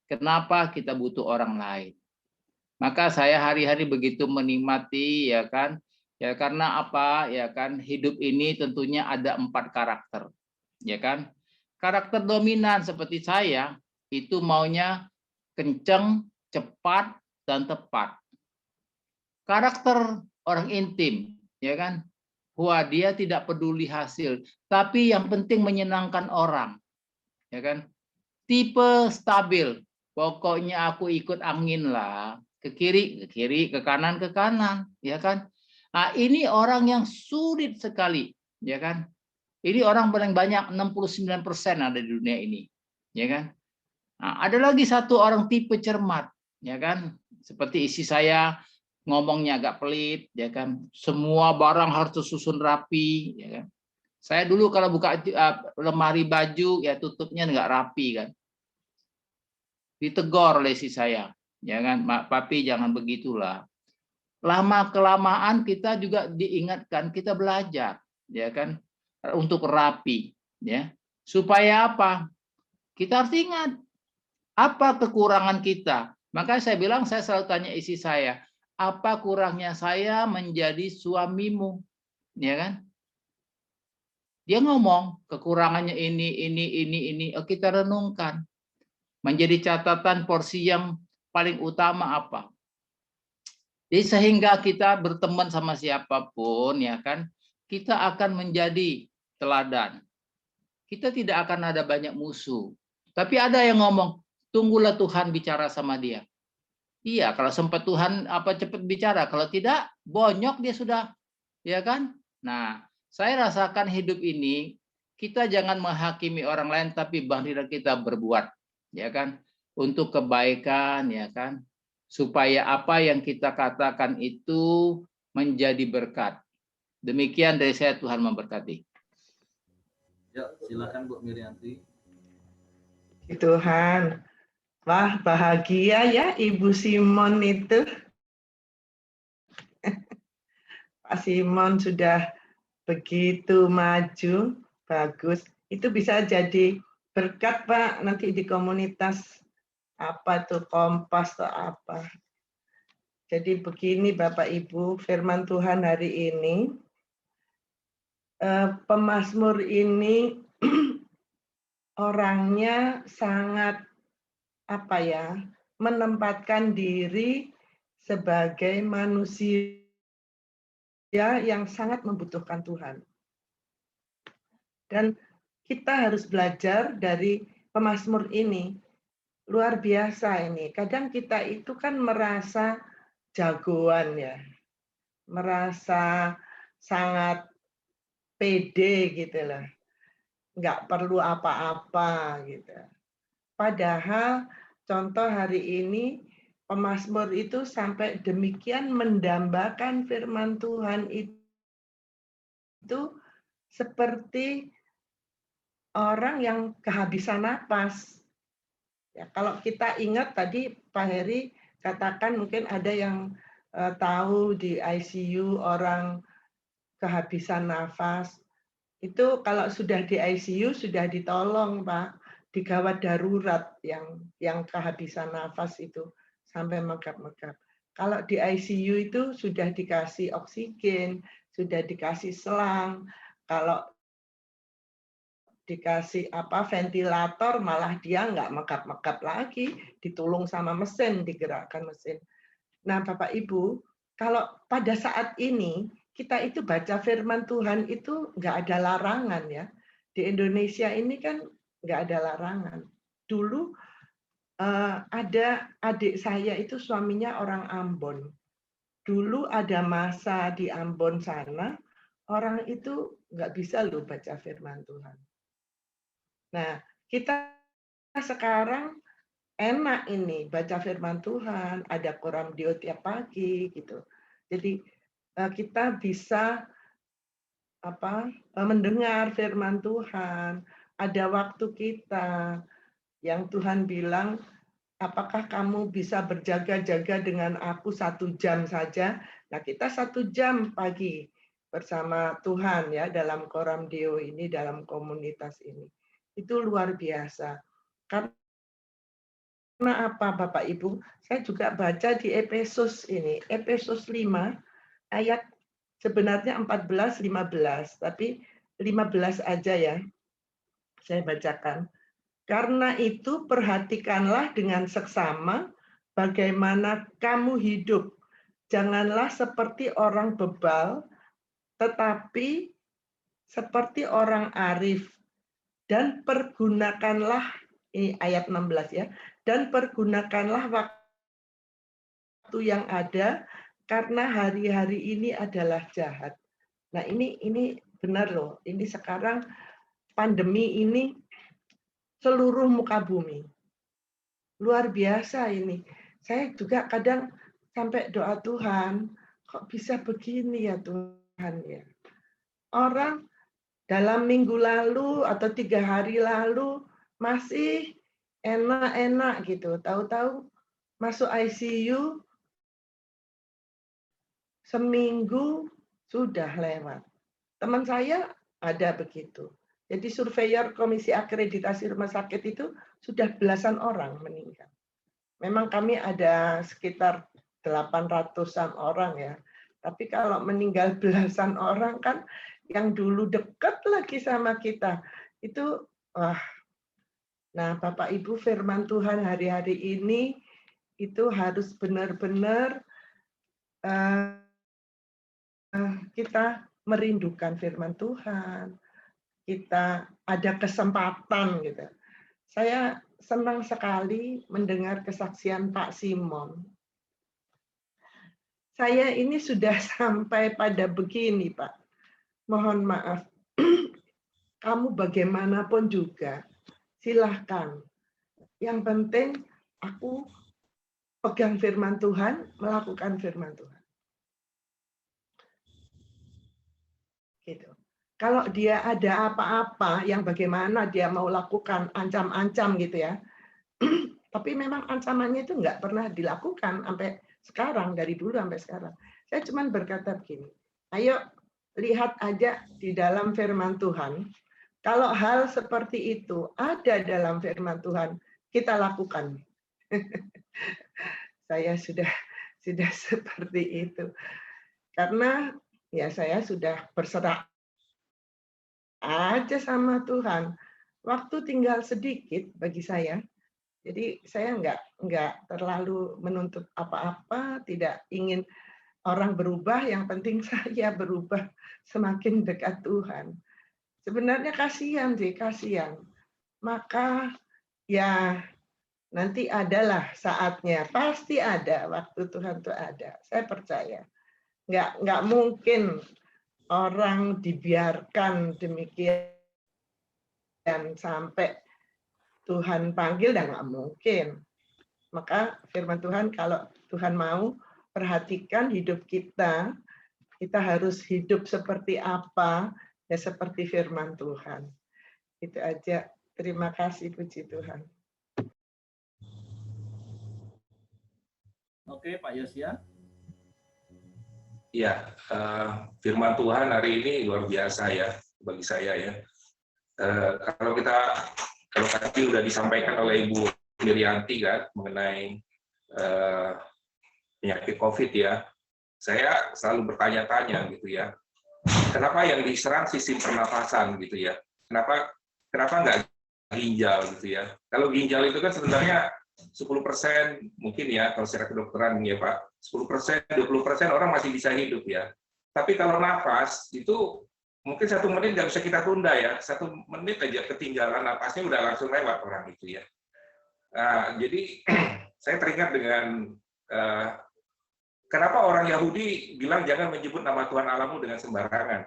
Kenapa kita butuh orang lain? Maka saya hari-hari begitu menikmati, ya kan? Ya karena apa? Ya kan, hidup ini tentunya ada 4 karakter, ya kan? Karakter dominan seperti saya itu maunya kenceng, cepat, dan tepat. Karakter orang intim, ya kan? Wah, dia tidak peduli hasil, tapi yang penting menyenangkan orang, ya kan? Tipe stabil, pokoknya aku ikut angin lah, ke kiri, ke kanan, ya kan? Nah, ini orang yang sulit sekali, ya kan? Ini orang paling banyak, 69% ada di dunia ini, ya kan? Nah, ada lagi satu orang tipe cermat, ya kan? Seperti isi saya, ngomongnya agak pelit, ya kan? Semua barang harus tersusun rapi, ya kan? Saya dulu kalau buka lemari baju, ya tutupnya nggak rapi kan. Ditegur oleh isi saya, ya kan? Papi jangan begitulah. Lama kelamaan kita juga diingatkan, kita belajar, ya kan? Untuk rapi, ya. Supaya apa? Kita harus ingat apa kekurangan kita. Maka saya bilang, saya selalu tanya isi saya, apa kurangnya saya menjadi suamimu, ya kan? Dia ngomong kekurangannya ini. Oh, kita renungkan. Menjadi catatan porsi yang paling utama apa. Jadi sehingga kita berteman sama siapapun, ya kan, kita akan menjadi teladan. Kita tidak akan ada banyak musuh. Tapi ada yang ngomong, tunggulah Tuhan bicara sama dia. Iya, kalau sempat Tuhan cepat bicara, kalau tidak bonyok dia sudah, ya kan? Nah, saya rasakan hidup ini kita jangan menghakimi orang lain, tapi bahwa kita berbuat, ya kan, untuk kebaikan, ya kan, supaya apa yang kita katakan itu menjadi berkat. Demikian dari saya, Tuhan memberkati. Ya, silakan Bu Mirianti. Tuhan, wah bahagia ya Ibu Simon itu. Pak Simon sudah begitu maju, bagus. Itu bisa jadi berkat Pak nanti di komunitas apa tuh Kompas atau apa. Jadi begini Bapak Ibu, firman Tuhan hari ini, pemazmur ini orangnya sangat menempatkan diri sebagai manusia yang sangat membutuhkan Tuhan. Dan kita harus belajar dari pemazmur ini. Luar biasa ini. Kadang kita itu kan merasa jagoan ya. Merasa sangat pede gitu loh. Nggak perlu apa-apa gitu. Padahal contoh hari ini pemazmur itu sampai demikian mendambakan firman Tuhan itu seperti orang yang kehabisan napas. Ya, kalau kita ingat tadi Pak Heri katakan mungkin ada yang tahu di ICU orang kehabisan nafas. Itu kalau sudah di ICU sudah ditolong Pak, di gawat darurat yang kehabisan nafas itu sampai megap-megap. Kalau di ICU itu sudah dikasih oksigen, sudah dikasih selang. Kalau dikasih ventilator malah dia nggak megap-megap lagi, ditulung sama mesin, digerakkan mesin. Nah Bapak Ibu, kalau pada saat ini kita itu baca firman Tuhan itu nggak ada larangan ya. Di Indonesia ini kan nggak ada larangan. Dulu ada adik saya itu suaminya orang Ambon. Dulu ada masa di Ambon sana, orang itu nggak bisa loh baca firman Tuhan. Nah, kita sekarang enak ini baca firman Tuhan, ada koram dio tiap pagi gitu. Jadi kita bisa mendengar firman Tuhan, ada waktu kita yang Tuhan bilang, apakah kamu bisa berjaga-jaga dengan aku 1 jam saja? Nah, kita 1 jam pagi bersama Tuhan ya dalam koram dio ini, dalam komunitas ini. Itu luar biasa. Karena Karena apa Bapak Ibu? Saya juga baca di Efesus ini, Efesus 5 ayat sebenarnya 14, 15, tapi 15 aja ya. Saya bacakan. Karena itu perhatikanlah dengan seksama bagaimana kamu hidup. Janganlah seperti orang bebal, tetapi seperti orang arif. Dan pergunakanlah, ini ayat 16 ya, dan pergunakanlah waktu yang ada karena hari-hari ini adalah jahat. Nah, ini benar loh. Ini sekarang pandemi ini seluruh muka bumi. Luar biasa ini. Saya juga kadang sampai doa Tuhan, kok bisa begini ya Tuhan ya. Orang dalam minggu lalu atau 3 hari lalu masih enak-enak gitu. Tahu-tahu masuk ICU seminggu sudah lewat. Teman saya ada begitu. Jadi surveyor Komisi Akreditasi Rumah Sakit itu sudah belasan orang meninggal. Memang kami ada sekitar 800-an orang ya. Tapi kalau meninggal belasan orang kan yang dulu dekat lagi sama kita. Itu wah. Nah, Bapak Ibu, firman Tuhan hari-hari ini itu harus benar-benar kita merindukan firman Tuhan. Kita ada kesempatan gitu. Saya senang sekali mendengar kesaksian Pak Simon. Saya ini sudah sampai pada begini, Pak. Mohon maaf. Kamu bagaimanapun juga, silahkan. Yang penting aku pegang firman Tuhan, melakukan firman Tuhan. Gitu. Kalau dia ada apa-apa yang bagaimana dia mau lakukan, ancam-ancam gitu ya. Tapi memang ancamannya itu nggak pernah dilakukan sampai sekarang, dari dulu sampai sekarang. Saya cuma berkata begini, ayo lihat aja di dalam firman Tuhan, kalau hal seperti itu ada dalam firman Tuhan, kita lakukan. Saya sudah seperti itu. Karena ya saya sudah berserah aja sama Tuhan. Waktu tinggal sedikit bagi saya. Jadi saya nggak terlalu menuntut apa-apa, tidak ingin orang berubah, yang penting saya berubah semakin dekat Tuhan. Sebenarnya kasihan sih, kasihan. Maka ya nanti adalah saatnya, pasti ada, waktu Tuhan itu ada. Saya percaya. Nggak mungkin orang dibiarkan demikian sampai Tuhan panggil, dan nggak mungkin. Maka firman Tuhan, kalau Tuhan mau perhatikan hidup kita, kita harus hidup seperti apa, ya seperti firman Tuhan. Itu aja. Terima kasih, puji Tuhan. Oke, Pak Yosia. Ya, firman Tuhan hari ini luar biasa ya bagi saya ya. Kalau tadi sudah disampaikan oleh Ibu Mirianti kan mengenai penyakit COVID ya, saya selalu bertanya-tanya gitu ya, kenapa yang diserang sistem pernafasan gitu ya? Kenapa nggak ginjal gitu ya? Kalau ginjal itu kan sebenarnya 10% mungkin ya, kalau secara kedokteran ya Pak, 10%, 20% orang masih bisa hidup ya. Tapi kalau nafas itu mungkin 1 menit nggak bisa kita tunda ya, 1 menit aja ketinggalan nafasnya udah langsung lewat orang itu ya. Nah, jadi saya teringat dengan kenapa orang Yahudi bilang jangan menyebut nama Tuhan Allahmu dengan sembarangan.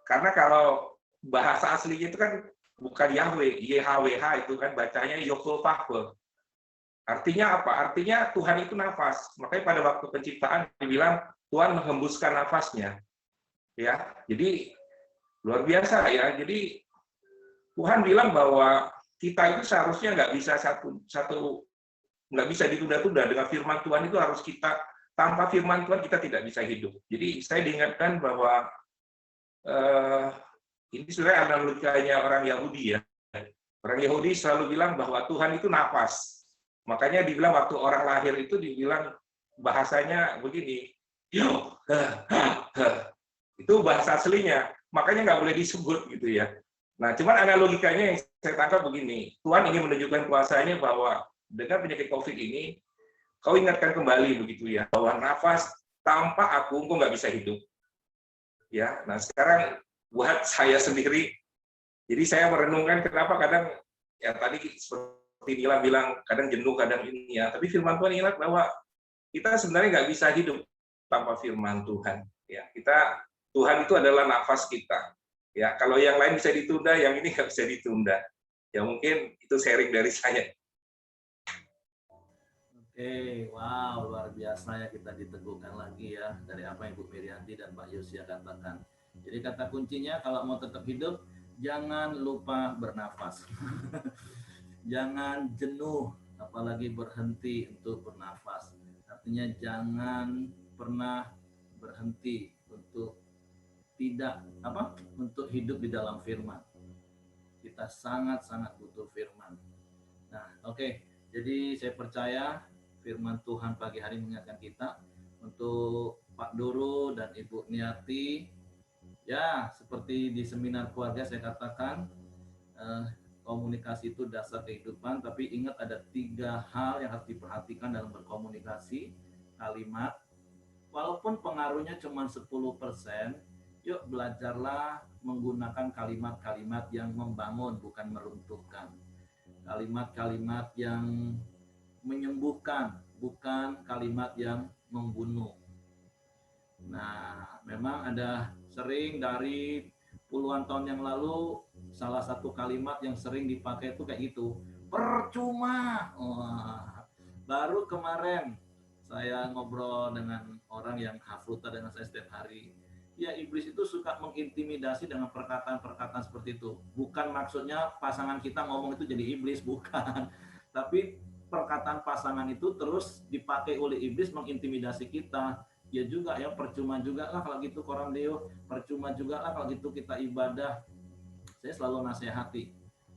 Karena kalau bahasa aslinya itu kan bukan Yahweh, YHWH itu kan bacanya Yokovahwe. Artinya apa? Artinya Tuhan itu nafas. Makanya pada waktu penciptaan dibilang Tuhan menghembuskan nafasnya. Ya, jadi luar biasa ya. Jadi Tuhan bilang bahwa kita itu seharusnya nggak bisa nggak bisa ditunda-tunda. Dengan firman Tuhan itu harus kita, tanpa firman Tuhan kita tidak bisa hidup. Jadi saya diingatkan bahwa ini sebenarnya analogianya orang Yahudi ya. Orang Yahudi selalu bilang bahwa Tuhan itu nafas. Makanya dibilang waktu orang lahir itu dibilang bahasanya begini, yo, itu bahasa aslinya. Makanya nggak boleh disebut gitu ya. Nah, cuman analogikanya yang saya tangkap begini, Tuhan ingin menunjukkan kuasanya bahwa dengan penyakit COVID ini, kau ingatkan kembali begitu ya, bahwa nafas tanpa aku, engkau nggak bisa hidup. Ya, nah sekarang buat saya sendiri, jadi saya merenungkan kenapa kadang ya tadi seperti Nila bilang kadang jenuh, kadang ini ya. Tapi firman Tuhan ingat bahwa kita sebenarnya nggak bisa hidup tanpa firman Tuhan. Ya, Tuhan itu adalah nafas kita. Ya, kalau yang lain bisa ditunda, yang ini nggak bisa ditunda. Ya mungkin itu sharing dari saya. Oke, wow, luar biasa ya, kita diteguhkan lagi ya dari apa yang Bu Mirianti dan Pak Yosia katakan. Jadi kata kuncinya kalau mau tetap hidup, jangan lupa bernafas. Jangan jenuh, apalagi berhenti untuk bernafas. Artinya jangan pernah berhenti untuk untuk hidup di dalam firman. Kita sangat-sangat butuh firman. Nah, oke. Jadi saya percaya firman Tuhan pagi hari mengingatkan kita untuk Pak Doro dan Ibu Niati. Ya, seperti di seminar keluarga saya katakan, komunikasi itu dasar kehidupan, tapi ingat ada 3 hal yang harus diperhatikan dalam berkomunikasi. Kalimat, walaupun pengaruhnya cuma 10%, yuk belajarlah menggunakan kalimat-kalimat yang membangun, bukan meruntuhkan. Kalimat-kalimat yang menyembuhkan, bukan kalimat yang membunuh. Nah, memang ada sering dari puluhan tahun yang lalu, salah satu kalimat yang sering dipakai itu kayak gitu, percuma. Wah, baru kemarin saya ngobrol dengan orang yang hafruta dengan saya setiap hari. Ya, iblis itu suka mengintimidasi dengan perkataan-perkataan seperti itu. Bukan maksudnya pasangan kita ngomong itu jadi iblis, bukan. Tapi perkataan pasangan itu terus dipakai oleh iblis mengintimidasi kita. Ya juga ya, percuma juga lah kalau gitu Koram Deo, percuma juga lah kalau gitu kita ibadah. Saya selalu nasihati.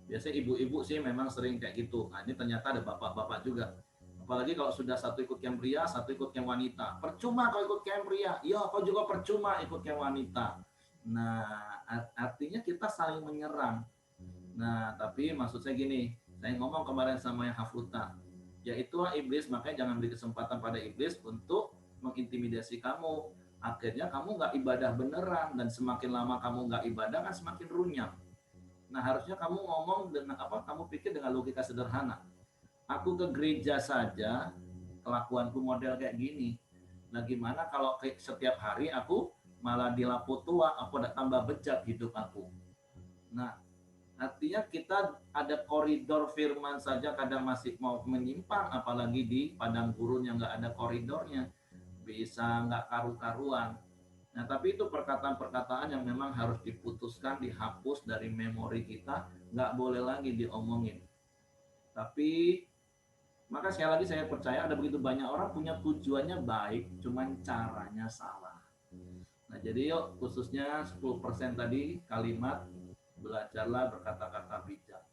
Biasanya ibu-ibu sih memang sering kayak gitu. Nah, ini ternyata ada bapak-bapak juga. Apalagi kalau sudah satu ikut camp pria, satu ikut camp wanita. Percuma kau ikut camp pria, ya kau juga percuma ikut camp wanita. Nah, artinya kita saling menyerang. Nah, tapi maksud saya gini, saya ngomong kemarin sama yang hafruta, yaitulah iblis, makanya jangan beri kesempatan pada iblis untuk mengintimidasi kamu. Akhirnya kamu nggak ibadah beneran, dan semakin lama kamu nggak ibadah kan semakin runyam. Nah, harusnya kamu ngomong dengan kamu pikir dengan logika sederhana. Aku ke gereja saja, kelakuanku model kayak gini. Nah, gimana kalau setiap hari aku malah dilapo tua, aku udah tambah bejat hidup aku. Nah, artinya kita ada koridor firman saja kadang masih mau menyimpang, apalagi di padang gurun yang nggak ada koridornya. Bisa nggak karu-karuan. Nah, tapi itu perkataan-perkataan yang memang harus diputuskan, dihapus dari memori kita, nggak boleh lagi diomongin. Tapi maka sekali lagi saya percaya ada begitu banyak orang punya tujuannya baik, cuman caranya salah. Nah, jadi yuk khususnya 10% tadi kalimat, belajarlah berkata-kata bijak.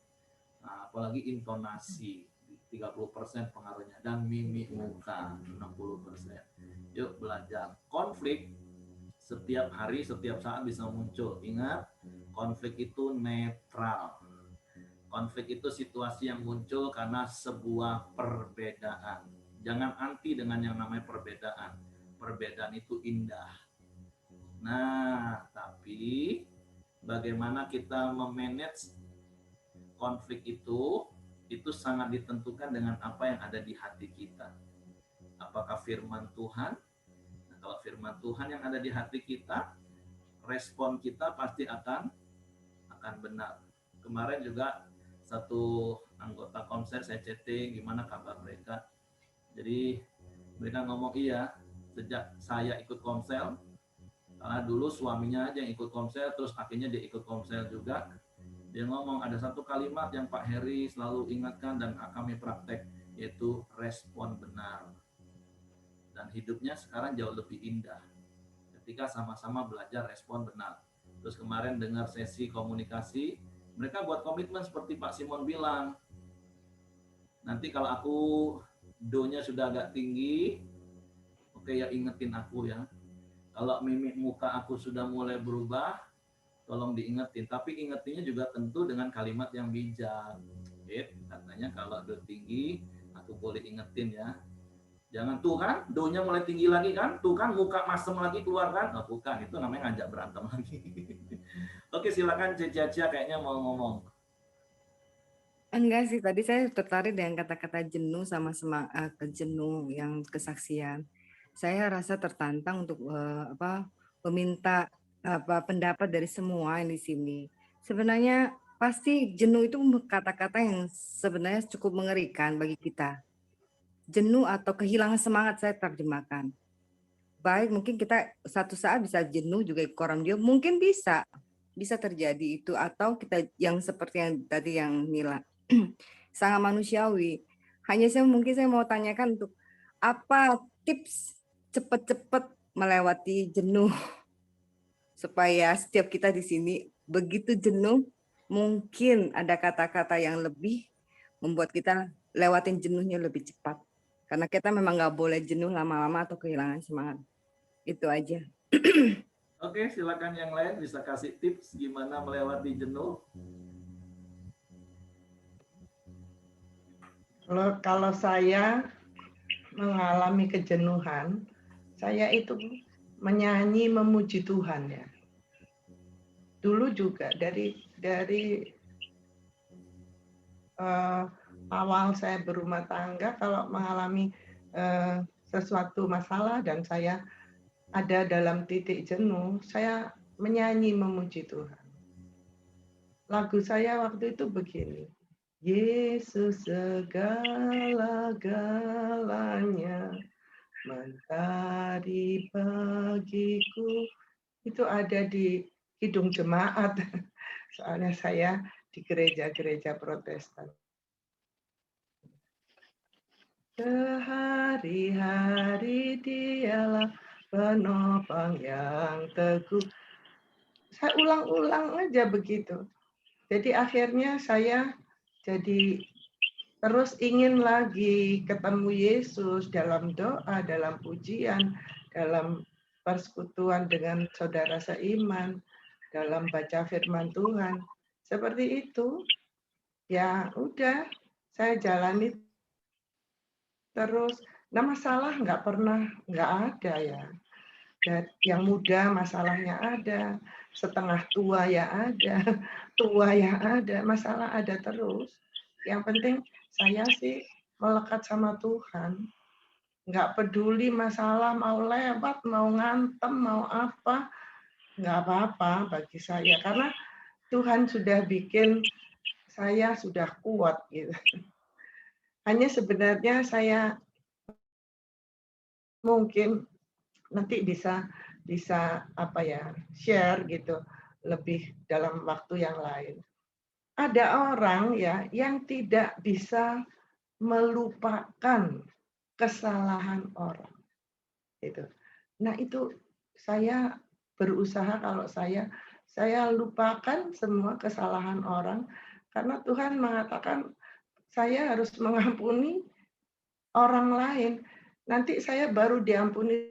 Nah, apalagi intonasi 30% pengaruhnya, dan mimik muka 60%. Yuk belajar. Konflik setiap hari, setiap saat bisa muncul. Ingat, konflik itu netral. Konflik itu situasi yang muncul karena sebuah perbedaan. Jangan anti dengan yang namanya perbedaan. Perbedaan itu indah. Nah, tapi bagaimana kita memanage konflik itu sangat ditentukan dengan apa yang ada di hati kita. Apakah firman Tuhan? Nah, kalau firman Tuhan yang ada di hati kita, respon kita pasti akan benar. Kemarin juga satu anggota komsel saya chatting, gimana kabar mereka. Jadi mereka ngomong, iya, sejak saya ikut komsel, karena dulu suaminya aja yang ikut komsel, terus akhirnya dia ikut komsel juga. Dia ngomong ada satu kalimat yang Pak Heri selalu ingatkan dan kami praktek, yaitu respon benar. Dan hidupnya sekarang jauh lebih indah ketika sama-sama belajar respon benar. Terus kemarin dengar sesi komunikasi, mereka buat komitmen seperti Pak Simon bilang, Nanti kalau aku do-nya sudah agak tinggi, oke ya ingetin aku ya. Kalau mimik muka aku sudah mulai berubah, tolong diingetin. Tapi ingetinnya juga tentu dengan kalimat yang bijak. Katanya kalau do tinggi, aku boleh ingetin ya. Jangan tuh kan, do-nya mulai tinggi lagi kan, tuh kan muka masem lagi keluar kan. Oh, bukan, itu namanya ngajak berantem lagi. Oke, silakan Cia kayaknya mau ngomong. Enggak sih, tadi saya tertarik dengan kata-kata jenuh sama jenuh yang kesaksian. Saya rasa tertantang untuk meminta pendapat dari semua yang di sini. Sebenarnya pasti jenuh itu kata-kata yang sebenarnya cukup mengerikan bagi kita. Jenuh atau kehilangan semangat saya terjemahkan. Baik, mungkin kita satu saat bisa jenuh juga koram dia, mungkin bisa terjadi itu, atau kita yang seperti yang tadi yang Mila sangat manusiawi. Hanya mungkin saya mau tanyakan untuk apa tips cepat-cepat melewati jenuh supaya setiap kita di sini begitu jenuh mungkin ada kata-kata yang lebih membuat kita lewatin jenuhnya lebih cepat. Karena kita memang nggak boleh jenuh lama-lama atau kehilangan semangat. Itu aja. Oke, silakan yang lain bisa kasih tips gimana melewati jenuh. Kalau saya mengalami kejenuhan, saya itu menyanyi memuji Tuhan ya. Dulu juga dari awal saya berumah tangga, kalau mengalami sesuatu masalah dan saya ada dalam titik jenuh, saya menyanyi memuji Tuhan. Lagu saya waktu itu begini. Yesus segala-galanya mentari bagiku. Itu ada di Kidung Jemaat. Soalnya saya di gereja-gereja Protestan. Sehari-hari dialah penopang yang teguh. Saya ulang-ulang aja begitu. Jadi akhirnya saya jadi terus ingin lagi ketemu Yesus dalam doa, dalam pujian, dalam persekutuan dengan saudara seiman, dalam baca firman Tuhan. Seperti itu, ya udah saya jalani terus. Nah masalah nggak ada ya. Dan yang muda masalahnya ada, setengah tua ya ada, tua ya ada, masalah ada terus. Yang penting saya sih melekat sama Tuhan. Nggak peduli masalah mau lewat, mau ngantem, mau apa, nggak apa-apa bagi saya. Karena Tuhan sudah bikin saya sudah kuat gitu. Hanya sebenarnya saya mungkin nanti bisa share gitu lebih dalam waktu yang lain. Ada orang ya yang tidak bisa melupakan kesalahan orang. Itu. Nah, itu saya berusaha kalau saya lupakan semua kesalahan orang karena Tuhan mengatakan saya harus mengampuni orang lain. Nanti saya baru diampuni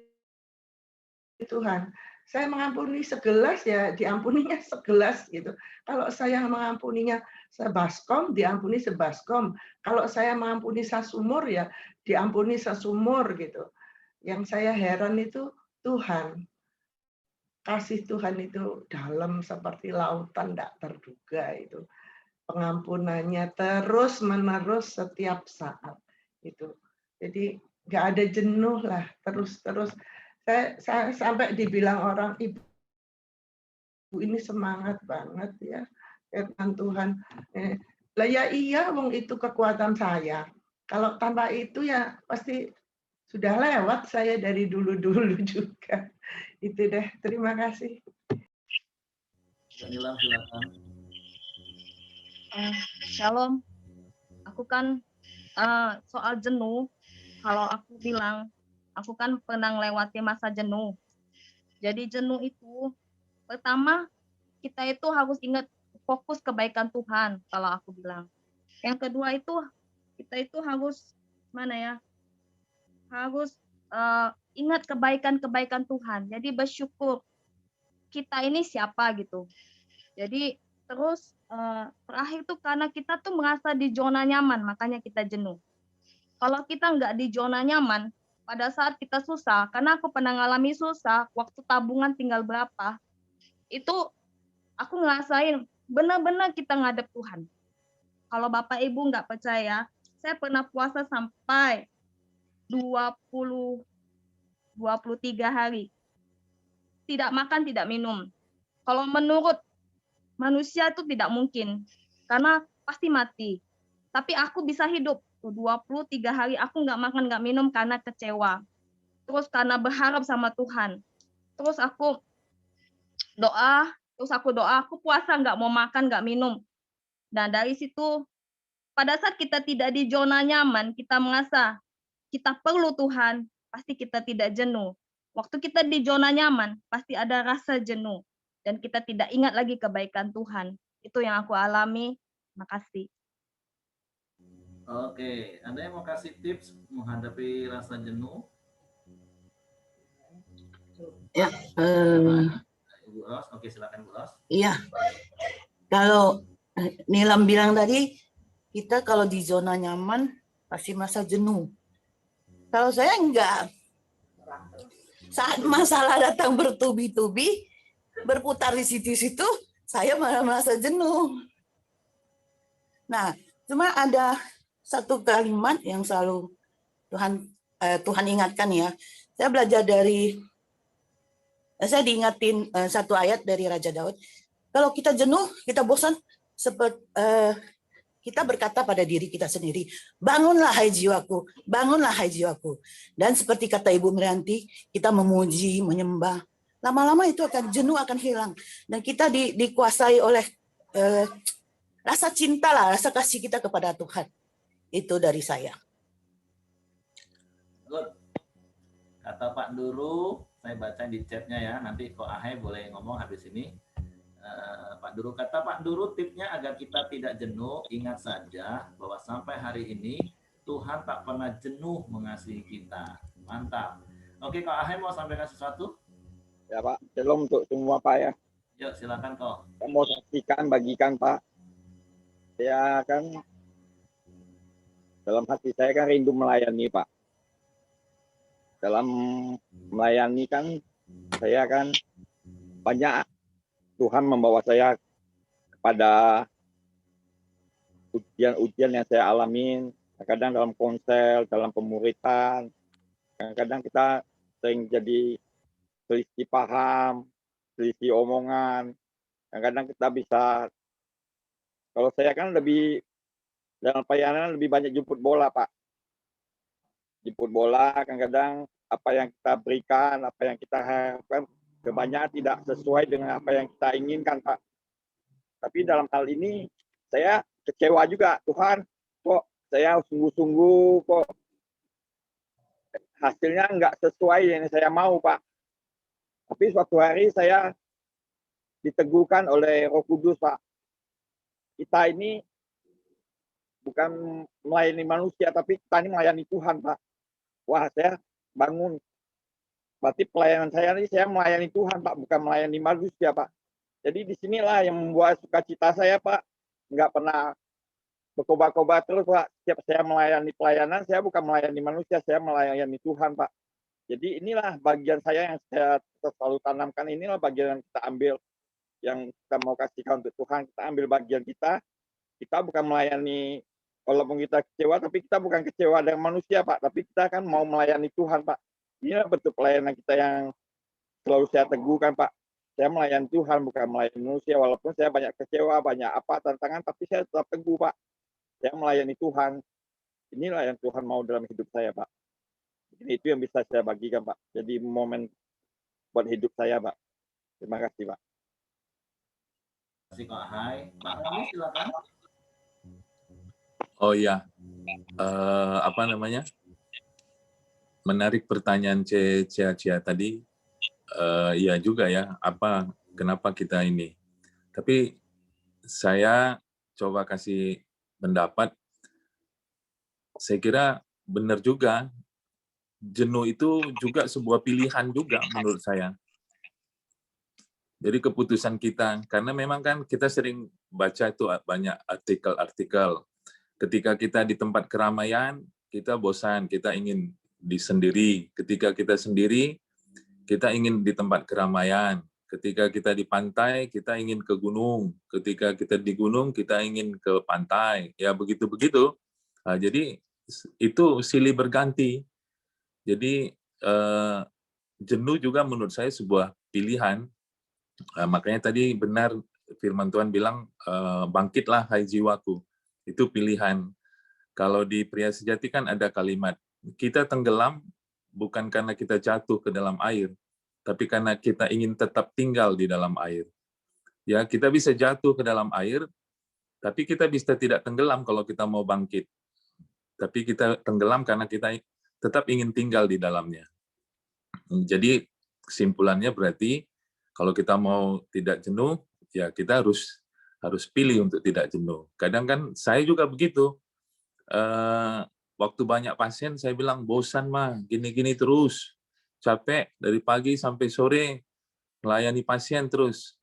Tuhan. Saya mengampuni segelas ya diampuninya segelas gitu. Kalau saya mengampuninya sebaskom, diampuni sebaskom. Kalau saya mengampuni sesumur ya diampuni sesumur gitu. Yang saya heran itu Tuhan. Kasih Tuhan itu dalam seperti lautan tidak terduga itu. Pengampunannya terus menerus setiap saat itu. Jadi nggak ada jenuh lah, terus. Saya sampai dibilang orang, ibu ini semangat banget ya, firman Tuhan. Lah ya iya, wong itu kekuatan saya. Kalau tanpa itu ya pasti sudah lewat saya dari dulu-dulu juga. Itu deh, terima kasih. Jamilah, silakan. Shalom. Aku kan soal jenuh, kalau aku bilang, aku kan pernah lewati masa jenuh. Jadi jenuh itu, pertama kita itu harus ingat fokus kebaikan Tuhan, kalau aku bilang. Yang kedua itu kita itu harus harus ingat kebaikan-kebaikan Tuhan. Jadi bersyukur kita ini siapa gitu. Jadi terus terakhir tuh karena kita tuh merasa di zona nyaman, makanya kita jenuh. Kalau kita nggak di zona nyaman, pada saat kita susah, karena aku pernah ngalami susah, waktu tabungan tinggal berapa, itu aku ngerasain benar-benar kita ngadep Tuhan. Kalau Bapak Ibu nggak percaya, saya pernah puasa sampai 23 hari. Tidak makan, tidak minum. Kalau menurut manusia itu tidak mungkin, karena pasti mati. Tapi aku bisa hidup 23 hari, aku nggak makan, nggak minum karena kecewa. Terus karena berharap sama Tuhan. Terus aku doa, aku puasa, nggak mau makan, nggak minum. Dan dari situ, pada saat kita tidak di zona nyaman, kita merasa kita perlu Tuhan, pasti kita tidak jenuh. Waktu kita di zona nyaman, pasti ada rasa jenuh. Dan kita tidak ingat lagi kebaikan Tuhan. Itu yang aku alami. Makasih. Oke, ada yang mau kasih tips menghadapi rasa jenuh? Ya, Ibu Ros, oke silakan Bu Ros. iya. Kalau Nilam bilang tadi, kita kalau di zona nyaman pasti merasa jenuh. Kalau saya enggak. Saat masalah datang bertubi-tubi, berputar di situ-situ, saya malah merasa jenuh. Nah, cuma ada satu kalimat yang selalu Tuhan ingatkan ya. Saya belajar saya diingatin satu ayat dari Raja Daud. Kalau kita jenuh, kita bosan, seperti kita berkata pada diri kita sendiri, bangunlah hai jiwaku, bangunlah hai jiwaku. Dan seperti kata Ibu Merianti, kita memuji, menyembah. Lama-lama itu akan jenuh, akan hilang. Dan kita dikuasai oleh rasa cinta lah, rasa kasih kita kepada Tuhan. Itu dari saya. Good. Kata Pak Duru, saya baca di chatnya ya, nanti Ko Ahai boleh ngomong habis ini. Pak Duru kata, Pak Duru tipsnya agar kita tidak jenuh, ingat saja bahwa sampai hari ini Tuhan tak pernah jenuh mengasihi kita. Mantap. Oke, Ko Ahai mau sampaikan sesuatu? Ya Pak, shalom untuk semua Pak ya. Yuk silakan Ko. Saya mau saksikan, bagikan Pak. Saya kan dalam hati saya kan rindu melayani Pak. Dalam melayani kan saya kan banyak Tuhan membawa saya kepada ujian-ujian yang saya alamin. Kadang dalam konsel, dalam pemuritan, kadang-kadang kita sering jadi selisih paham, selisih omongan. Kadang-kadang kita bisa, kalau saya kan lebih dalam pelayanan lebih banyak jemput bola Pak. Jemput bola, kadang-kadang apa yang kita berikan, apa yang kita harapkan, kebanyakan tidak sesuai dengan apa yang kita inginkan Pak. Tapi dalam hal ini saya kecewa juga, Tuhan kok saya sungguh-sungguh kok hasilnya nggak sesuai yang saya mau Pak. Tapi suatu hari saya diteguhkan oleh Roh Kudus Pak. Kita ini bukan melayani manusia, tapi kita ini melayani Tuhan Pak. Wah, saya bangun. Berarti pelayanan saya ini saya melayani Tuhan Pak, bukan melayani manusia Pak. Jadi disinilah yang membuat sukacita saya Pak. Nggak pernah berkobar-kobar terus Pak. Setiap saya melayani pelayanan, saya bukan melayani manusia, saya melayani Tuhan Pak. Jadi inilah bagian saya yang saya selalu tanamkan, inilah bagian yang kita ambil, yang kita mau kasihkan untuk Tuhan, kita ambil bagian kita. Kita bukan melayani, walaupun kita kecewa, tapi kita bukan kecewa dengan manusia Pak, tapi kita kan mau melayani Tuhan Pak. Inilah bentuk pelayanan kita yang selalu saya teguhkan Pak. Saya melayani Tuhan, bukan melayani manusia, walaupun saya banyak kecewa, banyak apa tantangan, tapi saya tetap teguh Pak. Saya melayani Tuhan. Inilah yang Tuhan mau dalam hidup saya Pak. Ini itu yang bisa saya bagikan Pak. Jadi momen buat hidup saya Pak. Terima kasih Pak. Terima kasih Pak Ahai. Pak Rami silakan. Oh iya, apa namanya? Menarik pertanyaan Cia tadi. Iya juga ya. Kenapa kita ini? Tapi saya coba kasih pendapat. saya kira benar juga, jenuh itu juga sebuah pilihan juga menurut saya. Jadi keputusan kita, karena memang kan kita sering baca itu banyak artikel-artikel. Ketika kita di tempat keramaian, kita bosan, kita ingin disendiri. Ketika kita sendiri, kita ingin di tempat keramaian. Ketika kita di pantai, kita ingin ke gunung. Ketika kita di gunung, kita ingin ke pantai. Ya begitu-begitu. Nah, jadi itu silih berganti. Jadi jenuh juga menurut saya sebuah pilihan. Makanya tadi benar firman Tuhan bilang, bangkitlah hai jiwaku. Itu pilihan. Kalau di Pria Sejati kan ada kalimat, kita tenggelam bukan karena kita jatuh ke dalam air, tapi karena kita ingin tetap tinggal di dalam air. Ya, kita bisa jatuh ke dalam air, tapi kita bisa tidak tenggelam kalau kita mau bangkit. Tapi kita tenggelam karena kita tetap ingin tinggal di dalamnya. Jadi kesimpulannya berarti kalau kita mau tidak jenuh, ya kita harus pilih untuk tidak jenuh. Kadang kan saya juga begitu. Waktu banyak pasien saya bilang bosan mah, gini-gini terus, capek dari pagi sampai sore melayani pasien terus.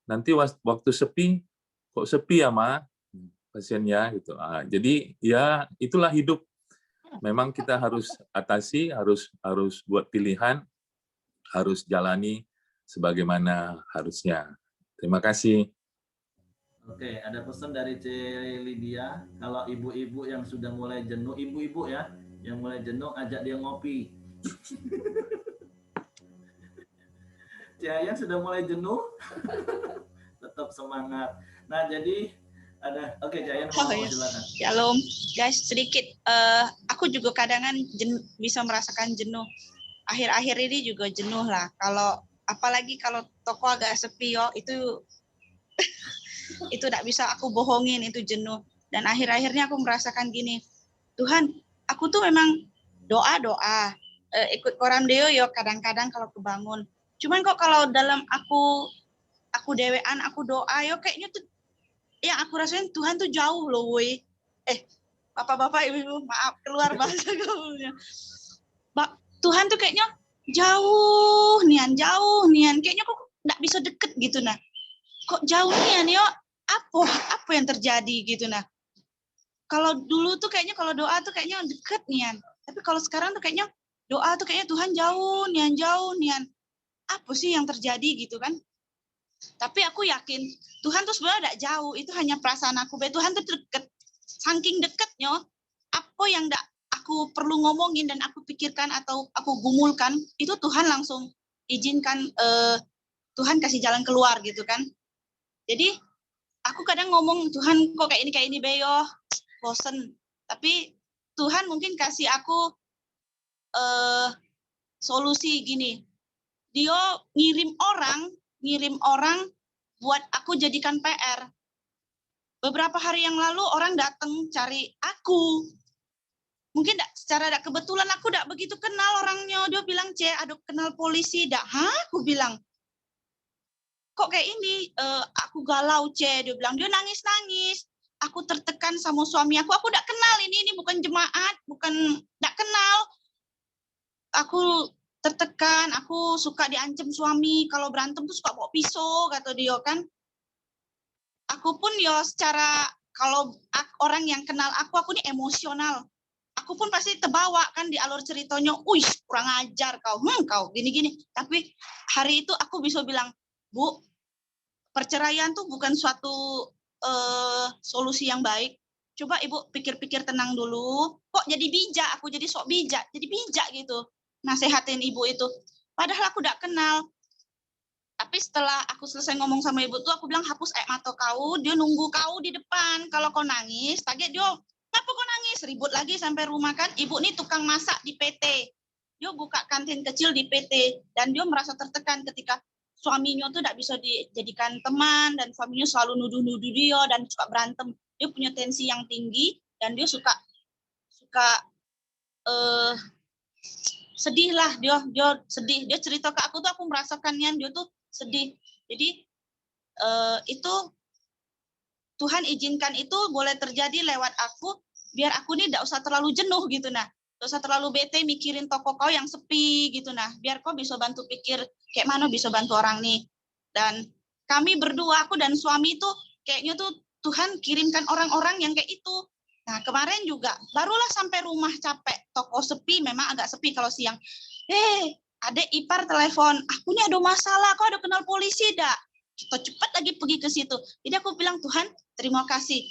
Nanti waktu sepi, kok sepi ya mah pasiennya gitu. Jadi ya itulah hidup. Memang kita harus atasi, harus buat pilihan, harus jalani sebagaimana harusnya. Terima kasih. Oke, ada pesan dari C. Lydia, kalau ibu-ibu yang sudah mulai jenuh, ibu-ibu ya, yang mulai jenuh, ajak dia ngopi. Ciaya sudah mulai jenuh, tetap semangat. Nah, jadi ada, oke, Ciaya silakan. Shalom, guys, sedikit. Aku juga kadang bisa merasakan jenuh. Akhir-akhir ini juga jenuh lah. Apalagi kalau toko agak sepi, itu tidak bisa aku bohongin, itu jenuh. Dan akhir-akhirnya aku merasakan gini, Tuhan, aku tuh memang doa, ikut koram deo kadang-kadang kalau kebangun. Cuman kok kalau dalam aku dewean, aku doa kayaknya tuh yang aku rasain Tuhan tuh jauh loh, woi. Bapak-bapak, ibu-ibu, maaf keluar bahasa gaulnya. Tuhan tuh kayaknya jauh nian, kayaknya kok nggak bisa deket gitu nah. Kok jauh nian apa yang terjadi gitu nah. Kalau dulu tuh kayaknya kalau doa tuh kayaknya deket nian, tapi kalau sekarang tuh kayaknya doa tuh kayaknya Tuhan jauh nian. Apa sih yang terjadi gitu kan? Tapi aku yakin Tuhan tuh sebenarnya tidak jauh, itu hanya perasaan aku. Tuhan tuh deket, saking deketnya, apa yang aku perlu ngomongin dan aku pikirkan atau aku gumulkan, itu Tuhan langsung izinkan, Tuhan kasih jalan keluar gitu kan. Jadi aku kadang ngomong, Tuhan kok kayak ini beyo, bosen. Tapi Tuhan mungkin kasih aku solusi gini. Dia ngirim orang buat aku jadikan PR. Beberapa hari yang lalu orang datang cari aku. Mungkin secara kebetulan aku tidak begitu kenal orangnya. Dia bilang, aduh kenal polisi dak. Aku bilang, kok kayak ini? Aku galau, dia bilang. Dia nangis-nangis. Aku tertekan sama suami aku. Aku tidak kenal ini bukan jemaat, bukan tidak kenal. Aku tertekan, aku suka diancam suami. Kalau berantem tuh suka bawa pisau, kata dia kan. Aku pun secara kalau orang yang kenal aku ini emosional. Aku pun pasti terbawa kan di alur ceritanya, kurang ajar kau, kau gini-gini. Tapi hari itu aku bisa bilang, Bu, perceraian tuh bukan suatu solusi yang baik. Coba Ibu pikir-pikir tenang dulu. Kok jadi bijak, aku jadi sok bijak, jadi bijak gitu. Nasehatin Ibu itu. Padahal aku tidak kenal. Tapi setelah aku selesai ngomong sama Ibu tuh, aku bilang hapus air mata kau, dia nunggu kau di depan. Kalau kau nangis, kaget dia, kenapa kau nangis? Ribut lagi sampai rumah kan. Ibu nih tukang masak di PT. Dia buka kantin kecil di PT. Dan dia merasa tertekan ketika suaminya tuh tidak bisa dijadikan teman, dan suaminya selalu nuduh-nuduh dia, dan suka berantem. Dia punya tensi yang tinggi, dan dia suka sedih lah. Dia sedih. Dia cerita ke aku tuh, aku merasakannya dia tuh sedih. Jadi itu Tuhan izinkan itu boleh terjadi lewat aku biar aku nih tidak usah terlalu jenuh gitu nah. Tidak usah terlalu bete mikirin toko kau yang sepi gitu nah. Biar kau bisa bantu pikir kayak mana bisa bantu orang nih. Dan kami berdua, aku dan suami itu kayaknya tuh Tuhan kirimkan orang-orang yang kayak itu. Nah kemarin juga barulah sampai rumah capek, toko sepi, memang agak sepi kalau siang. Adek ipar telepon, aku nih ada masalah, kau ada kenal polisi dak? Kita cepat lagi pergi ke situ. Jadi aku bilang Tuhan terima kasih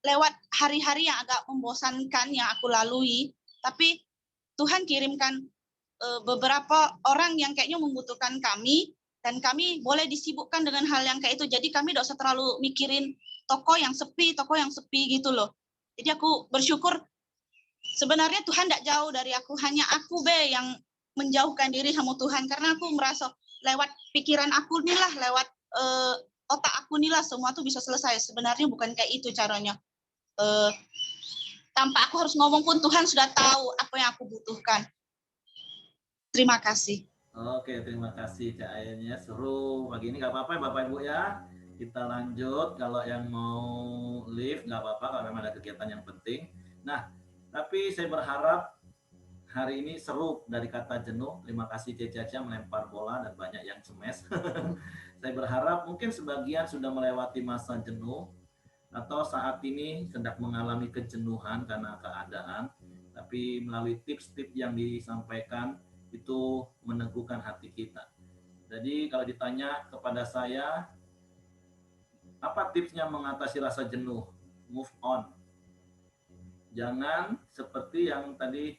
lewat hari-hari yang agak membosankan yang aku lalui, tapi Tuhan kirimkan beberapa orang yang kayaknya membutuhkan kami, dan kami boleh disibukkan dengan hal yang kayak itu. Jadi kami tidak usah terlalu mikirin toko yang sepi gitu loh. Jadi aku bersyukur sebenarnya Tuhan tidak jauh dari aku, hanya aku yang menjauhkan diri sama Tuhan, karena aku merasa lewat pikiran aku nih lah, lewat otak aku nih lah semua tuh bisa selesai. Sebenarnya bukan kayak itu caranya. Tanpa aku harus ngomong pun Tuhan sudah tahu apa yang aku butuhkan. Terima kasih. Oke, terima kasih Cak Ayennya, seru pagi ini. Gak apa-apa ya Bapak Ibu ya, kita lanjut. Kalau yang mau live gak apa-apa kalau memang ada kegiatan yang penting. Nah, tapi saya berharap hari ini seru dari kata jenuh. Terima kasih Caca melempar bola dan banyak yang smash. Saya berharap mungkin sebagian sudah melewati masa jenuh atau saat ini sedang mengalami kejenuhan karena keadaan, tapi melalui tips-tips yang disampaikan itu meneguhkan hati kita. Jadi kalau ditanya kepada saya, apa tipsnya mengatasi rasa jenuh? Move on. Jangan seperti yang tadi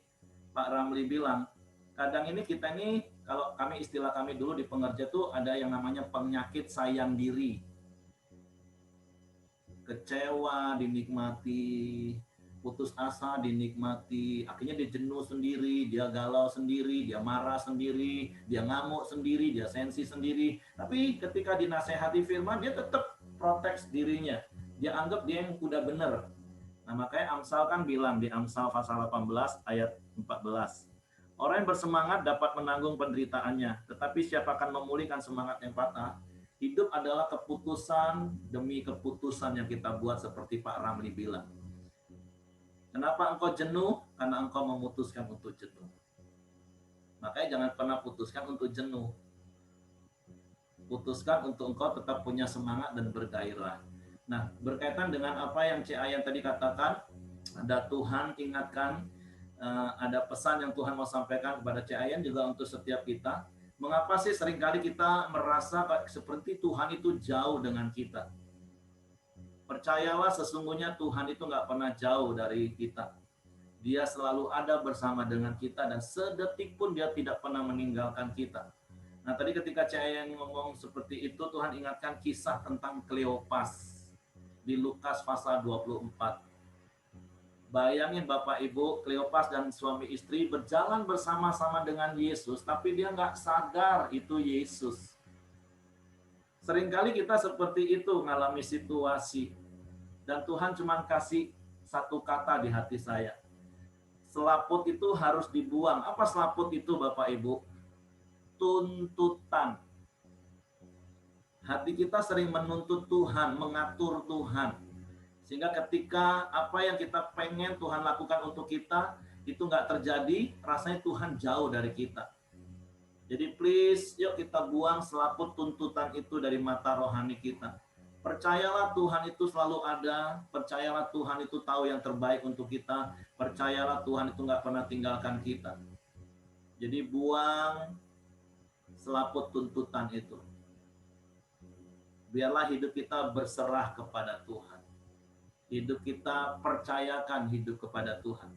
Pak Ramli bilang, kadang ini kita ini, kalau kami istilah kami dulu di pengerja tuh ada yang namanya penyakit sayang diri. Kecewa dinikmati, putus asa dinikmati, akhirnya dia jenuh sendiri, dia galau sendiri, dia marah sendiri, dia ngamuk sendiri, dia sensi sendiri. Tapi ketika dinasehati firman, dia tetap protek dirinya. Dia anggap dia yang udah benar. Nah makanya Amsal kan bilang di Amsal pasal 18 ayat 14. Orang yang bersemangat dapat menanggung penderitaannya, tetapi siapa akan memulihkan semangat yang patah? Hidup adalah keputusan demi keputusan yang kita buat seperti Pak Ramli bilang. Kenapa engkau jenuh? Karena engkau memutuskan untuk jenuh. Makanya jangan pernah putuskan untuk jenuh. Putuskan untuk engkau tetap punya semangat dan bergairah. Nah, berkaitan dengan apa yang Cik Ayan tadi katakan, ada Tuhan ingatkan, ada pesan yang Tuhan mau sampaikan kepada Cik Ayan juga untuk setiap kita. Mengapa sih seringkali kita merasa seperti Tuhan itu jauh dengan kita? Percayalah sesungguhnya Tuhan itu nggak pernah jauh dari kita. Dia selalu ada bersama dengan kita dan sedetik pun dia tidak pernah meninggalkan kita. Nah tadi ketika Caya ngomong seperti itu, Tuhan ingatkan kisah tentang Kleopas di Lukas pasal 24. Bayangin Bapak Ibu, Kleopas dan suami istri berjalan bersama-sama dengan Yesus, tapi dia nggak sadar itu Yesus. Seringkali kita seperti itu mengalami situasi. Dan Tuhan cuma kasih satu kata di hati saya. Selaput itu harus dibuang. Apa selaput itu Bapak Ibu? Tuntutan. Hati kita sering menuntut Tuhan, mengatur Tuhan. Sehingga ketika apa yang kita pengen Tuhan lakukan untuk kita, itu nggak terjadi, rasanya Tuhan jauh dari kita. Jadi please, yuk kita buang selaput tuntutan itu dari mata rohani kita. Percayalah Tuhan itu selalu ada, percayalah Tuhan itu tahu yang terbaik untuk kita, percayalah Tuhan itu nggak pernah tinggalkan kita. Jadi buang selaput tuntutan itu. Biarlah hidup kita berserah kepada Tuhan. Hidup kita percayakan hidup kepada Tuhan.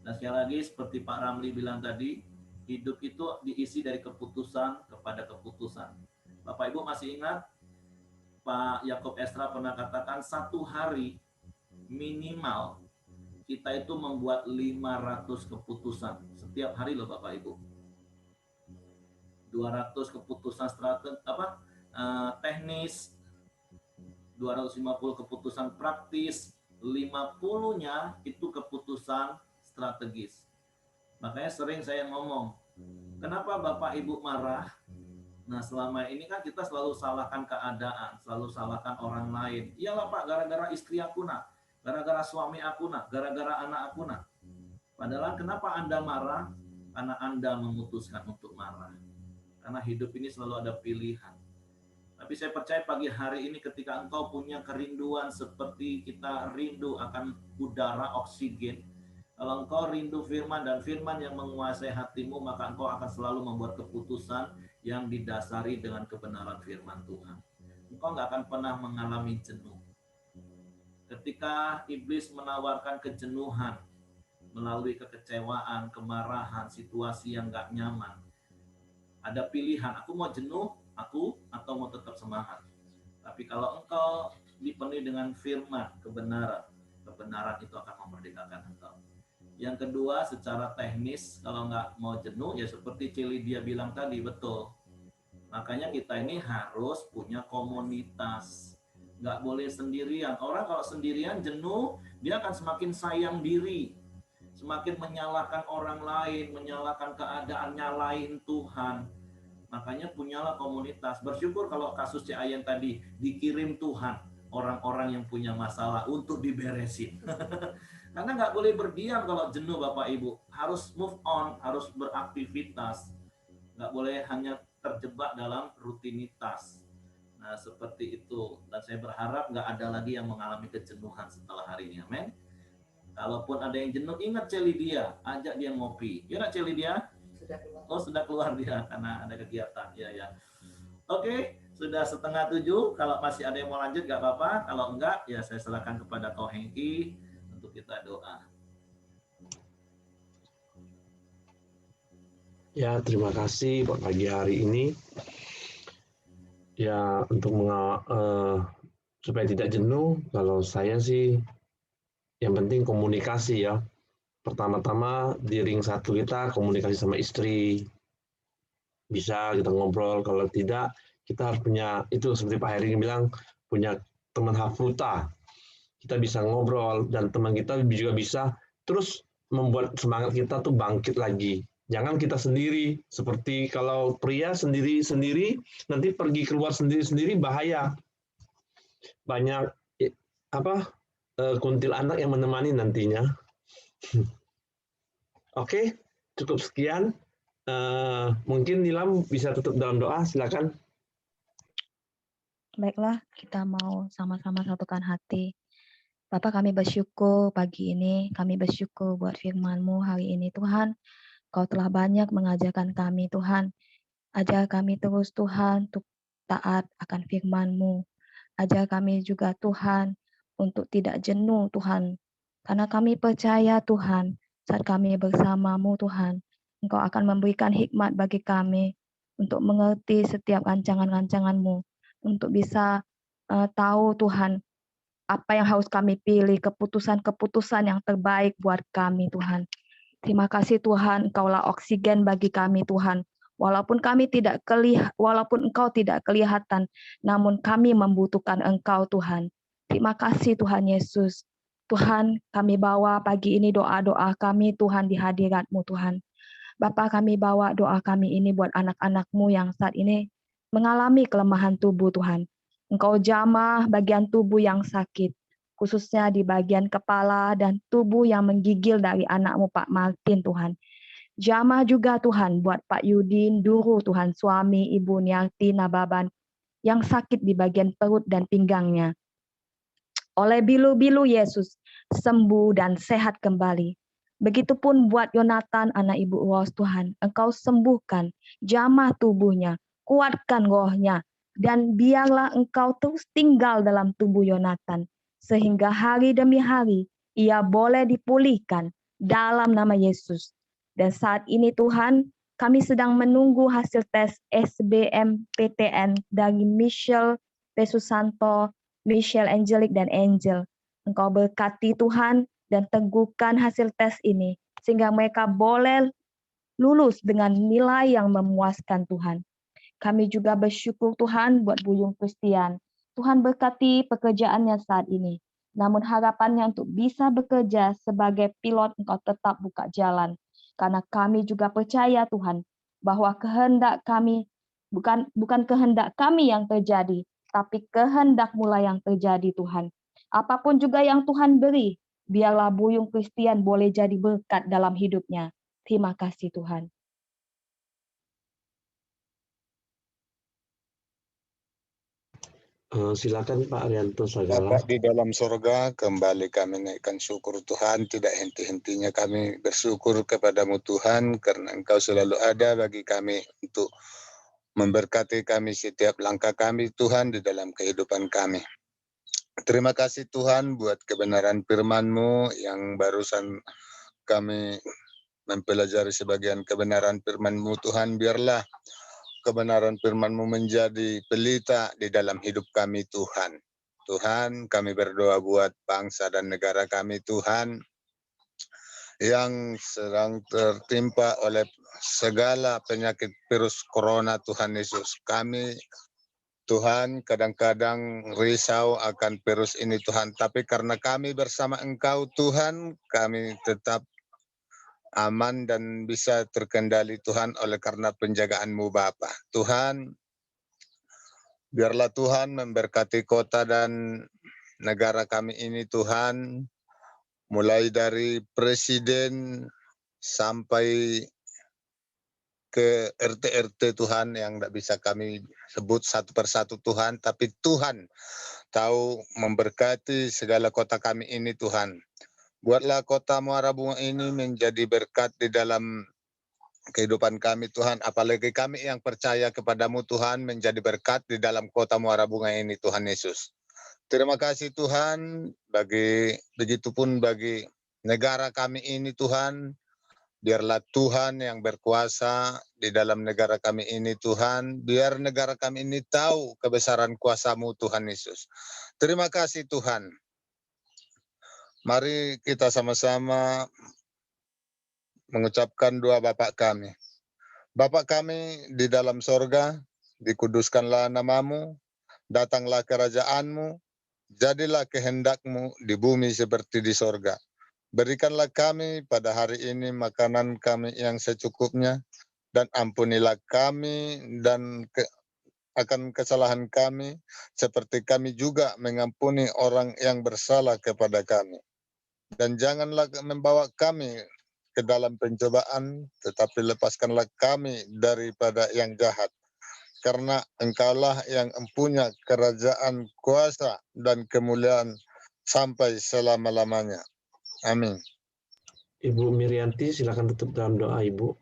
Dan sekali lagi seperti Pak Ramli bilang tadi, hidup itu diisi dari keputusan kepada keputusan. Bapak Ibu masih ingat Pak Yakob Estra pernah katakan satu hari minimal kita itu membuat 500 keputusan setiap hari loh Bapak Ibu. 200 keputusan teknis, 250 keputusan praktis, 50-nya itu keputusan strategis. Makanya sering saya ngomong, kenapa Bapak Ibu marah? Nah selama ini kan kita selalu salahkan keadaan, selalu salahkan orang lain. Iyalah Pak, gara-gara istri aku nak. Gara-gara suami aku nak, gara-gara anak aku nak. Padahal kenapa Anda marah? Karena Anda memutuskan untuk marah. Karena hidup ini selalu ada pilihan. Tapi saya percaya pagi hari ini ketika engkau punya kerinduan seperti kita rindu akan udara, oksigen. Kalau engkau rindu firman dan firman yang menguasai hatimu, maka engkau akan selalu membuat keputusan yang didasari dengan kebenaran firman Tuhan. Engkau nggak akan pernah mengalami jenuh. Ketika iblis menawarkan kejenuhan melalui kekecewaan, kemarahan, situasi yang nggak nyaman, ada pilihan, aku mau jenuh, atau mau tetap semangat. Tapi kalau engkau dipenuhi dengan firman, kebenaran itu akan memerdekakan engkau. Yang kedua, secara teknis, kalau nggak mau jenuh, ya seperti Celidia bilang tadi, betul. Makanya kita ini harus punya komunitas. Nggak boleh sendirian. Orang kalau sendirian jenuh, dia akan semakin sayang diri. Semakin menyalahkan orang lain, menyalahkan keadaan, nyalahin Tuhan. Makanya punyalah komunitas. Bersyukur kalau kasus Ayen tadi dikirim Tuhan orang-orang yang punya masalah untuk diberesin. Karena nggak boleh berdiam kalau jenuh Bapak Ibu. Harus move on, harus beraktivitas. Nggak boleh hanya terjebak dalam rutinitas. Nah seperti itu. Dan saya berharap nggak ada lagi yang mengalami kejenuhan setelah hari ini. Amin. Kalaupun ada yang jenuh, ingat Celidia, ajak dia ngopi. Ya nggak Celidia? Oh sudah keluar dia karena ada kegiatan. Ya. Oke, sudah 6:30. Kalau masih ada yang mau lanjut nggak apa-apa. Kalau enggak, ya saya serahkan kepada Ko Hengki untuk kita doa. Ya, terima kasih buat pagi hari ini. Ya, untuk supaya tidak jenuh, kalau saya sih yang penting komunikasi ya. Pertama-tama di ring 1 kita komunikasi sama istri. Bisa kita ngobrol, kalau tidak kita harus punya, itu seperti Pak Heri bilang, punya teman hafruta. Kita bisa ngobrol dan teman kita juga bisa terus membuat semangat kita tuh bangkit lagi. Jangan kita sendiri, seperti kalau pria sendiri-sendiri, nanti pergi keluar sendiri-sendiri bahaya. Banyak kuntilanak yang menemani nantinya. Oke, cukup sekian. Mungkin Nilam bisa tutup dalam doa, silakan. Baiklah, kita mau sama-sama satukan hati. Bapak, kami bersyukur pagi ini, kami bersyukur buat firman-Mu hari ini Tuhan. Kau telah banyak mengajarkan kami Tuhan. Ajar kami terus Tuhan untuk taat akan firman-Mu. Ajar kami juga Tuhan untuk tidak jenuh Tuhan. Karena kami percaya Tuhan, saat kami bersama-Mu Tuhan, Engkau akan memberikan hikmat bagi kami untuk mengerti setiap rancangan-rancangan-Mu, untuk bisa tahu Tuhan apa yang harus kami pilih, keputusan-keputusan yang terbaik buat kami Tuhan. Terima kasih Tuhan, Engkaulah oksigen bagi kami Tuhan. Walaupun Engkau tidak kelihatan, namun kami membutuhkan Engkau Tuhan. Terima kasih Tuhan Yesus. Tuhan, kami bawa pagi ini doa-doa kami Tuhan di hadirat-Mu Tuhan. Bapa, kami bawa doa kami ini buat anak-anak-Mu yang saat ini mengalami kelemahan tubuh Tuhan. Engkau jamah bagian tubuh yang sakit, khususnya di bagian kepala dan tubuh yang menggigil dari anak-Mu Pak Martin Tuhan. Jamah juga Tuhan buat Pak Yudin, Duru Tuhan, suami Ibu Niarti Nababan yang sakit di bagian perut dan pinggangnya. Oleh bilu-bilu Yesus, sembuh dan sehat kembali. Begitupun buat Yonatan, anak Ibu Ros Tuhan, Engkau sembuhkan, jamah tubuhnya, kuatkan rohnya, dan biarlah Engkau terus tinggal dalam tubuh Yonatan, sehingga hari demi hari ia boleh dipulihkan dalam nama Yesus. Dan saat ini Tuhan, kami sedang menunggu hasil tes SBMPTN dari Michelle Pesusanto, Michelle Angelic dan Angel. Engkau berkati Tuhan dan teguhkan hasil tes ini sehingga mereka boleh lulus dengan nilai yang memuaskan Tuhan. Kami juga bersyukur Tuhan buat Buyung Christian. Tuhan berkati pekerjaannya saat ini. Namun harapannya untuk bisa bekerja sebagai pilot Engkau tetap buka jalan. Karena kami juga percaya Tuhan bahwa kehendak kami bukan kehendak kami yang terjadi, tapi kehendak-Mu yang terjadi Tuhan. Apapun juga yang Tuhan beri, biarlah Buyung Christian boleh jadi berkat dalam hidupnya. Terima kasih Tuhan. Silakan Pak Arianto Sagala. Bapa di dalam sorga, kembali kami naikkan syukur Tuhan, tidak henti-hentinya kami bersyukur kepadamu Tuhan, karena Engkau selalu ada bagi kami untuk memberkati kami setiap langkah kami Tuhan di dalam kehidupan kami. Terima kasih Tuhan buat kebenaran firman-Mu yang barusan kami mempelajari sebagian kebenaran firman-Mu Tuhan, biarlah kebenaran firman-Mu menjadi pelita di dalam hidup kami Tuhan. Tuhan, kami berdoa buat bangsa dan negara kami Tuhan yang sedang tertimpa oleh segala penyakit virus corona Tuhan Yesus. Kami Tuhan kadang-kadang risau akan virus ini Tuhan, tapi karena kami bersama Engkau Tuhan, kami tetap aman dan bisa terkendali Tuhan oleh karena penjagaan-Mu Bapa. Tuhan, biarlah Tuhan memberkati kota dan negara kami ini Tuhan, mulai dari presiden sampai ke RT-RT Tuhan yang tidak bisa kami sebut satu persatu Tuhan, tapi Tuhan tahu memberkati segala kota kami ini Tuhan. Buatlah kota Muara Bunga ini menjadi berkat di dalam kehidupan kami Tuhan, apalagi kami yang percaya kepadamu Tuhan menjadi berkat di dalam kota Muara Bunga ini Tuhan Yesus. Terima kasih Tuhan, begitupun bagi negara kami ini Tuhan, biarlah Tuhan yang berkuasa di dalam negara kami ini Tuhan, biar negara kami ini tahu kebesaran kuasa-Mu Tuhan Yesus. Terima kasih Tuhan. Mari kita sama-sama mengucapkan doa Bapa kami. Bapa kami di dalam sorga, dikuduskanlah nama-Mu, datanglah kerajaan-Mu, jadilah kehendak-Mu di bumi seperti di sorga. Berikanlah kami pada hari ini makanan kami yang secukupnya, dan ampunilah kami dan akan kesalahan kami, seperti kami juga mengampuni orang yang bersalah kepada kami. Dan janganlah membawa kami ke dalam pencobaan, tetapi lepaskanlah kami daripada yang jahat. Karena Engkaulah yang empunya kerajaan, kuasa, dan kemuliaan sampai selama-lamanya. Amin. Ibu Mirianti, silakan tutup dalam doa Ibu.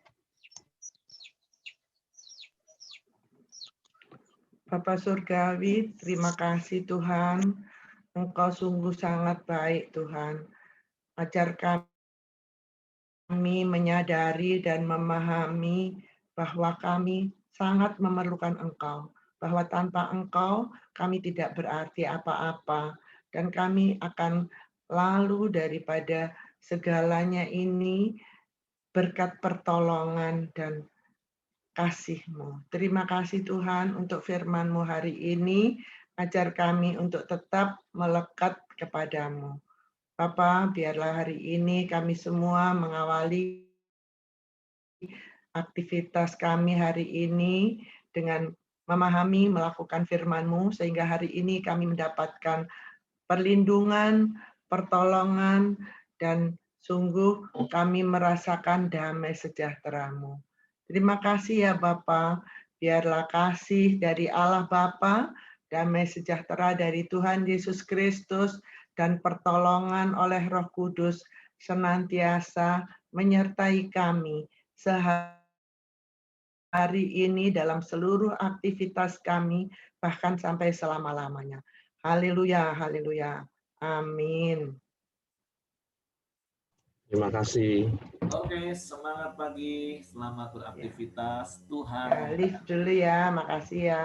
Bapa Surgawi, terima kasih Tuhan. Engkau sungguh sangat baik Tuhan. Ajar kami menyadari dan memahami bahwa kami sangat memerlukan Engkau. Bahwa tanpa Engkau kami tidak berarti apa-apa. Dan kami akan lalu daripada segalanya ini berkat pertolongan dan kasih-Mu. Terima kasih Tuhan untuk firman-Mu hari ini. Ajar kami untuk tetap melekat kepadamu. Bapa, biarlah hari ini kami semua mengawali aktivitas kami hari ini dengan memahami, melakukan firman-Mu, sehingga hari ini kami mendapatkan perlindungan, pertolongan, dan sungguh kami merasakan damai sejahtera-Mu. Terima kasih ya Bapa, biarlah kasih dari Allah Bapa, damai sejahtera dari Tuhan Yesus Kristus, dan pertolongan oleh Roh Kudus senantiasa menyertai kami sehari ini dalam seluruh aktivitas kami, bahkan sampai selama-lamanya. Haleluya, haleluya. Amin. Terima kasih. Oke, semangat pagi, selamat beraktivitas. Tuhan. Lift dulu ya, makasih ya.